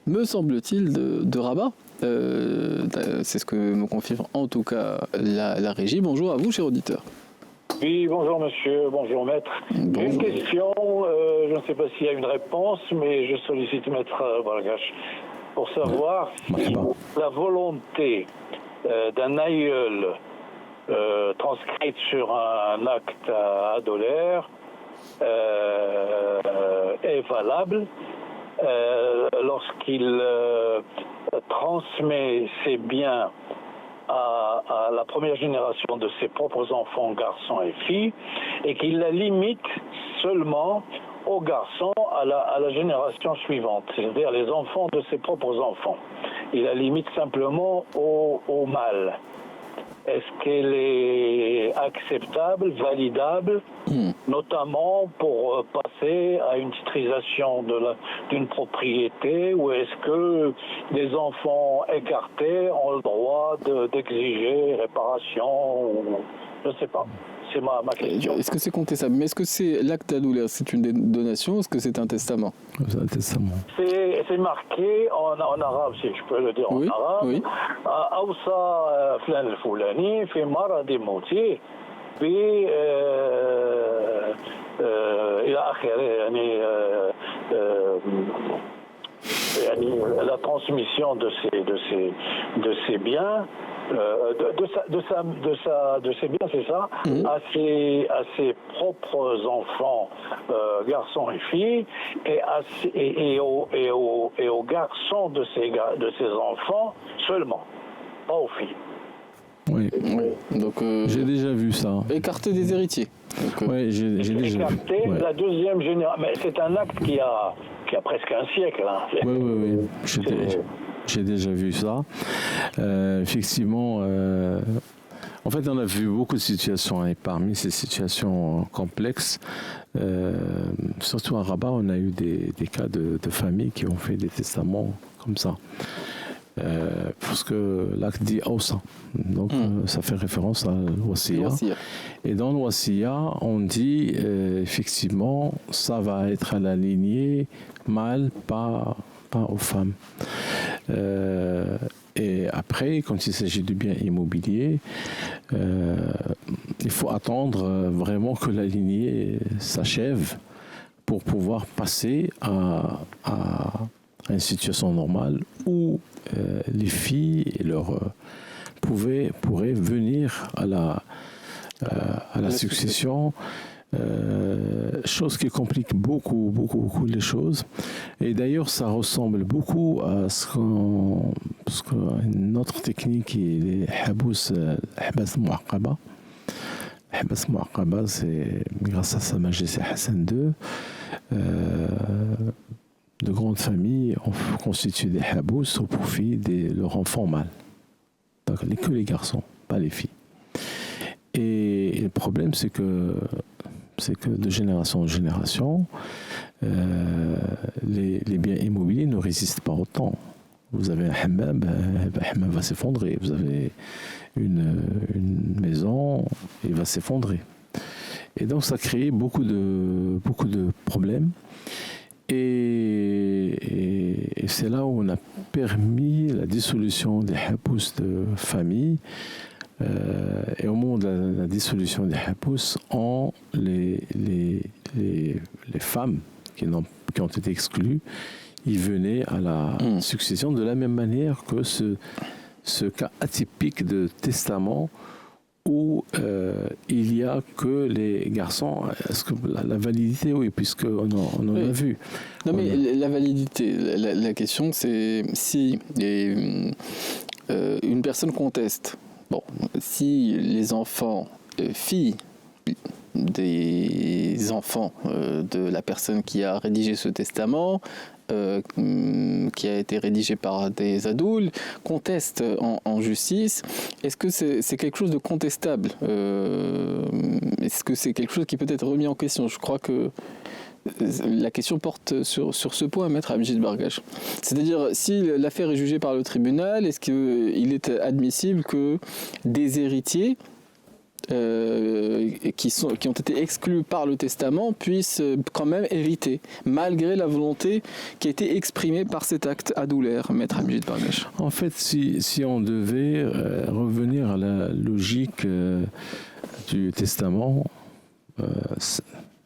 me semble-t-il, de Rabat. C'est ce que me confirme en tout cas la régie. Bonjour à vous, cher auditeur. Oui, bonjour monsieur, bonjour maître. Bonjour. Une question, je ne sais pas s'il y a une réponse, mais je sollicite maître Bargache pour savoir si la volonté d'un aïeul transcrite sur un acte adolaire est valable lorsqu'il transmet ses biens à la première génération de ses propres enfants, garçons et filles, et qu'il la limite seulement aux garçons à la génération suivante, c'est-à-dire les enfants de ses propres enfants. Il la limite simplement au mâle. Est-ce qu'elle est acceptable, validable, notamment pour passer à une titrisation d'une propriété, ou est-ce que les enfants écartés ont le droit d'exiger réparation, je ne sais pas. C'est ma question. Est-ce que c'est contestable? Mais est-ce que c'est l'acte adolaire, c'est une donation, est-ce que c'est un testament? C'est un testament. C'est marqué en arabe, si je peux le dire en arabe. Oui. أوصى فلان الفلاني في مرض موته إلى آخره يعني la transmission de ses biens. De ses biens, c'est ça, à ses propres enfants, garçons et filles, et aux garçons de ses enfants seulement, pas aux filles. Oui. Donc, j'ai déjà vu ça. Écarter des héritiers. Oui, j'ai déjà vu. La deuxième génération, mais c'est un acte qui a presque un siècle. Hein. Oui. J'ai déjà vu ça. Effectivement, en fait, on a vu beaucoup de situations, et parmi ces situations complexes, surtout à Rabat, on a eu des cas de familles qui ont fait des testaments comme ça. Parce que l'acte dit Awsa, donc ça fait référence à l'Wasiya. Et dans l'Wasiya, on dit effectivement, ça va être à la lignée mâle, pas aux femmes. Et après, quand il s'agit de biens immobiliers, il faut attendre vraiment que la lignée s'achève pour pouvoir passer à une situation normale où les filles pourraient venir à la succession. Chose qui complique beaucoup les choses. Et d'ailleurs, ça ressemble beaucoup à une autre technique qui est les Habas Mu'aqqaba. Habas Mu'aqqaba, c'est grâce à Sa Majesté Hassan II, de grandes familles ont constitué des habous au profit de leurs enfants mâles. Donc, que les garçons, pas les filles. Et le problème, c'est que de génération en génération, les biens immobiliers ne résistent pas au temps. Vous avez un hammam, le hammam va s'effondrer. Vous avez une maison, il va s'effondrer. Et donc ça crée beaucoup de problèmes. Et c'est là où on a permis la dissolution des habous de famille. Et au moment de la dissolution des habous, les femmes qui ont été exclues, ils venaient à la succession de la même manière que ce cas atypique de testament où il n'y a que les garçons. Est-ce que la validité, oui, puisqu'on en a vu. Non, mais la validité, la question, c'est si une personne conteste. Bon, si les enfants, filles des enfants de la personne qui a rédigé ce testament, qui a été rédigé par des adultes, conteste en justice, est-ce que c'est quelque chose de contestable? Est-ce que c'est quelque chose qui peut être remis en question? Je crois que la question porte sur ce point, Maître Amjid Bargash. C'est-à-dire, si l'affaire est jugée par le tribunal, est-ce qu'il est admissible que des héritiers qui ont été exclus par le testament puissent quand même hériter, malgré la volonté qui a été exprimée par cet acte adoulaire, Maître Amjid Bargash? En fait, si on devait revenir à la logique du testament,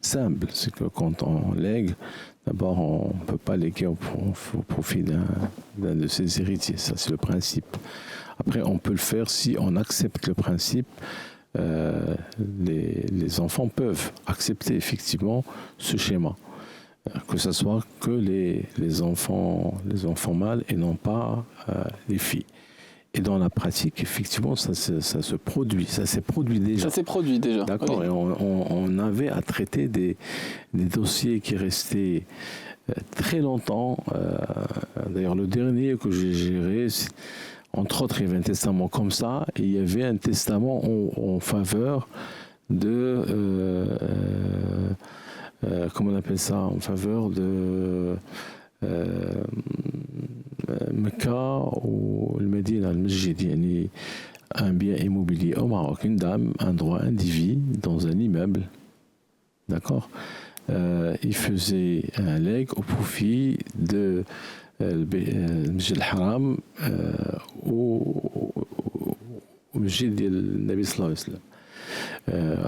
simple, c'est que quand on lègue, d'abord on ne peut pas léguer au profit d'un de ses héritiers, ça c'est le principe. Après on peut le faire si on accepte le principe. Les enfants peuvent accepter effectivement ce schéma, que ce soit que les enfants mâles et non pas les filles. Et dans la pratique, effectivement, ça se produit. Ça s'est produit déjà. Ça s'est produit déjà. D'accord. Oui. Et on avait à traiter des dossiers qui restaient très longtemps. D'ailleurs, le dernier que j'ai géré, entre autres, il y avait un testament comme ça, et il y avait un testament en faveur de... comment on appelle ça? En faveur de... Mecca ou le Médine, le Masjid, un bien immobilier au Maroc, une dame, un droit indivis dans un immeuble, d'accord. Il faisait un legs au profit de Masjid al-Haram au Masjid al-Nabi sallallahu alayhi wa sallam.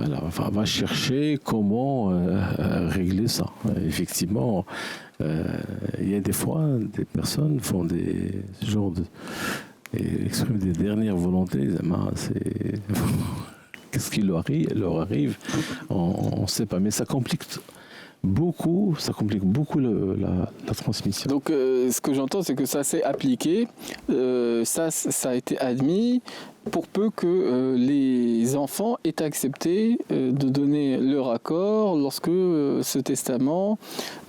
Alors, on va chercher comment régler ça. Effectivement, il y a des fois, des personnes font ce genre et expriment des dernières volontés. Qu'est-ce qui leur arrive? On ne sait pas, mais ça complique beaucoup la transmission. Donc, ce que j'entends, c'est que ça s'est appliqué, ça a été admis, pour peu que les enfants aient accepté de donner leur accord lorsque ce testament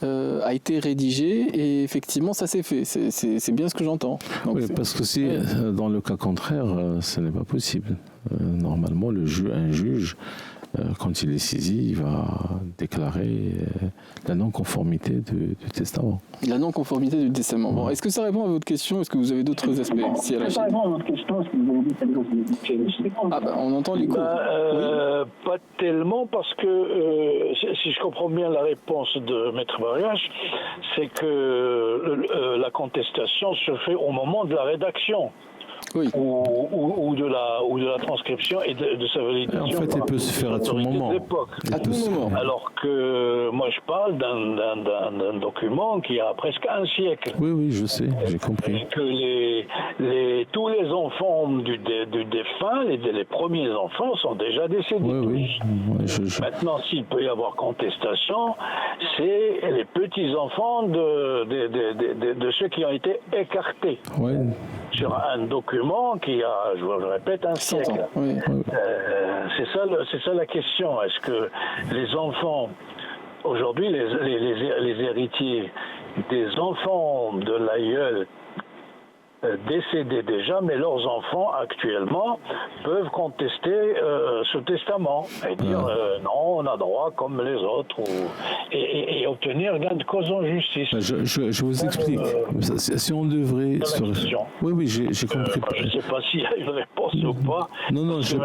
a été rédigé, et effectivement ça s'est fait. C'est bien ce que j'entends. Donc, oui, parce que si dans le cas contraire, ce n'est pas possible. Normalement, un juge, quand il est saisi, il va déclarer la non-conformité du testament. La non-conformité du testament. Bon, est-ce que ça répond à votre question? Est-ce que vous avez d'autres aspects? Si ça répond à votre question, est-ce que vous avez d'autres on entend l'écho. Oui. Pas tellement, parce que si je comprends bien la réponse de Maître Bargash, c'est que la contestation se fait au moment de la rédaction. Oui. Ou de la transcription et de sa validation. En fait, elle peut se faire à tout moment. À tout moment. Alors que moi, je parle d'un document qui a presque un siècle. Oui, je sais, j'ai compris. Et que tous les enfants du défunt, les premiers enfants, sont déjà décédés. Oui. Maintenant, s'il peut y avoir contestation, c'est les petits-enfants de ceux qui ont été écartés. Oui. Sur un document qui a, je le répète, un siècle. Oui. C'est ça la question. Est-ce que les enfants, aujourd'hui, les héritiers des enfants de l'aïeul décédés déjà, mais leurs enfants actuellement peuvent contester ce testament et dire non, on a droit comme les autres, et obtenir gain de cause en justice. Je vous explique. Si on devrait... Oui, j'ai compris. Je ne sais pas s'il y a une réponse ou pas. Non, je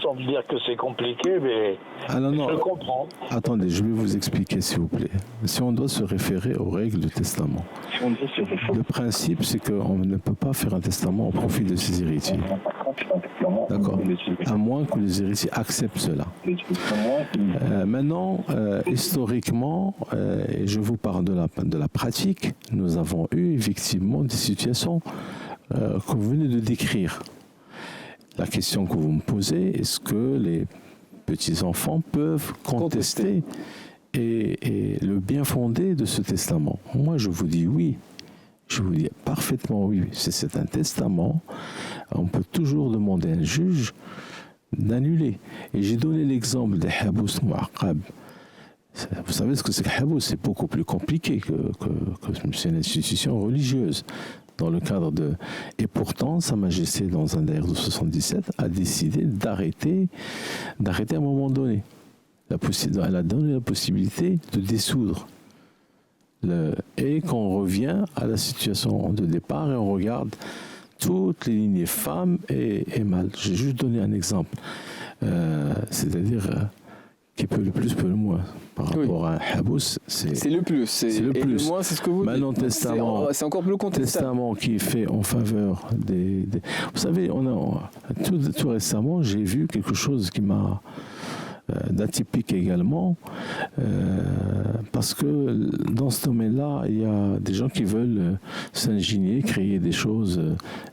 sans dire que c'est compliqué, mais je comprends. Attendez, je vais vous expliquer, s'il vous plaît. Si on doit se référer aux règles du testament, le principe, c'est qu'on ne peut pas faire un testament au profit de ses héritiers. D'accord. À moins que les héritiers acceptent cela. Maintenant, historiquement, et je vous parle de la pratique, nous avons eu effectivement des situations que vous venez de décrire. La question que vous me posez, est-ce que les petits-enfants peuvent contester et le bien fondé de ce testament? Moi, je vous dis oui. Je vous dis parfaitement oui. C'est un testament. On peut toujours demander à un juge d'annuler. Et j'ai donné l'exemple des habous mu'aqqab. Vous savez ce que c'est que habous? C'est beaucoup plus compliqué que c'est une institution religieuse. Dans le cadre de... Et pourtant, Sa Majesté, dans un décret de 77, a décidé d'arrêter à un moment donné. Elle a donné la possibilité de dissoudre. Et qu'on revient à la situation de départ et on regarde toutes les lignées femmes et mâles. J'ai juste donné un exemple. C'est-à-dire qui peut le plus, peut le moins. Par rapport à un habous, c'est le plus. C'est le plus. Le moins, c'est ce que vous dites. Maintenant, testament, c'est encore plus contestable. Testament qui est fait en faveur des... Vous savez, tout récemment, j'ai vu quelque chose qui m'a... d'atypique également, parce que dans ce domaine-là, il y a des gens qui veulent s'ingénier, créer des choses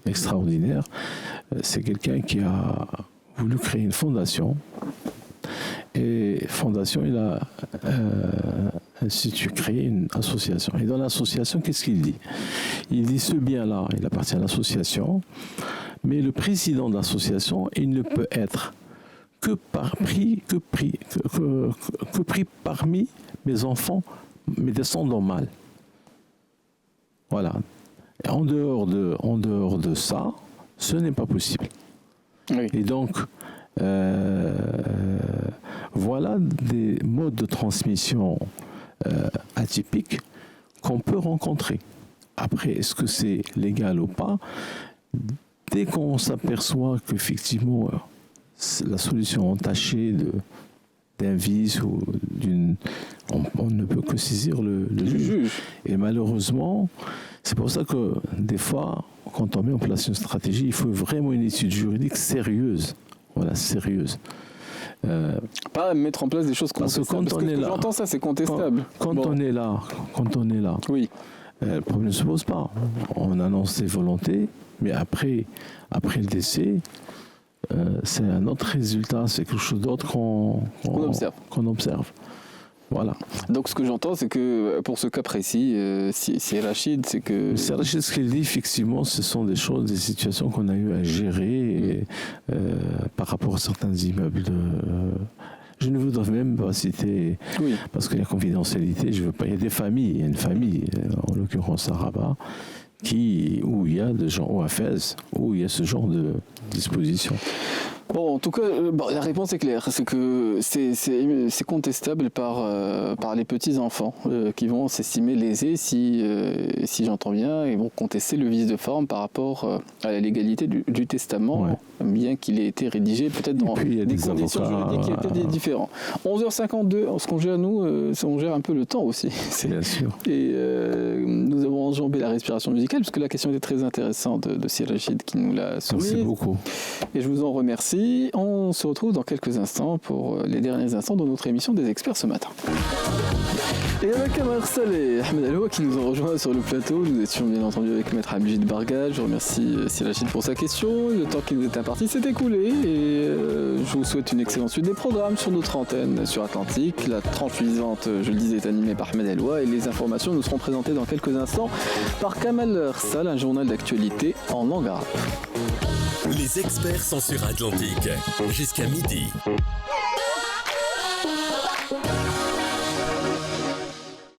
extraordinaires. C'est quelqu'un qui a voulu créer une fondation, et fondation, il a créé une association. Et dans l'association, qu'est-ce qu'il dit? Il dit ce bien-là, il appartient à l'association, mais le président de l'association, il ne peut être que pris parmi mes enfants, mes descendants mâles. Voilà. Et en dehors de ça, ce n'est pas possible. Oui. Et donc, voilà des modes de transmission atypiques qu'on peut rencontrer. Après, est-ce que c'est légal ou pas? Dès qu'on s'aperçoit qu'effectivement, la solution entachée d'un vice ou d'une... On ne peut que saisir le juge. Et malheureusement, c'est pour ça que des fois, quand on met en place une stratégie, il faut vraiment une étude juridique sérieuse. Voilà, sérieuse. Pas mettre en place des choses contestables. Parce que quand j'entends ça, c'est contestable. Quand on est là, oui. Le problème ne se pose pas. On annonce ses volontés, mais après le décès, c'est un autre résultat, c'est quelque chose d'autre qu'on observe. Voilà. Donc ce que j'entends, c'est que pour ce cas précis, c'est Rachid, c'est que... C'est Rachid, ce qu'il dit, effectivement, ce sont des choses, des situations qu'on a eu à gérer par rapport à certains immeubles de... Je ne voudrais même pas citer, parce qu'il y a confidentialité, je veux pas. Il y a des familles, il y a une famille, en l'occurrence à Rabat, où il y a des gens, ou à Fès, où il y a ce genre de disposition. Bon, en tout cas, la réponse est claire, c'est que c'est contestable par les petits-enfants qui vont s'estimer lésés si j'entends bien, et vont contester le vice de forme par rapport à la légalité du testament, bien qu'il ait été rédigé peut-être dans des conditions juridiques qui étaient différentes. 11h52, ce qu'on gère nous, on gère un peu le temps aussi. Bien sûr. Et nous avons enjambé la respiration musicale, parce que la question était très intéressante de Sir Rachid qui nous l'a soumise. Merci beaucoup. Et je vous en remercie. On se retrouve dans quelques instants pour les derniers instants de notre émission des experts ce matin. Et avec Kamal Arsal et Ahmed Aloua qui nous ont rejoints sur le plateau, nous étions bien entendu avec Maître Amjid Bargad. Je remercie Sir Rachid pour sa question. Le temps qui nous est imparti s'est écoulé et je vous souhaite une excellente suite des programmes sur notre antenne sur Atlantique. La tranche suivante, je le disais, est animée par Ahmed Aloua et les informations nous seront présentées dans quelques instants par Kamal Arsal, un journal d'actualité en langue arabe. Les experts sont sur Atlantique jusqu'à midi.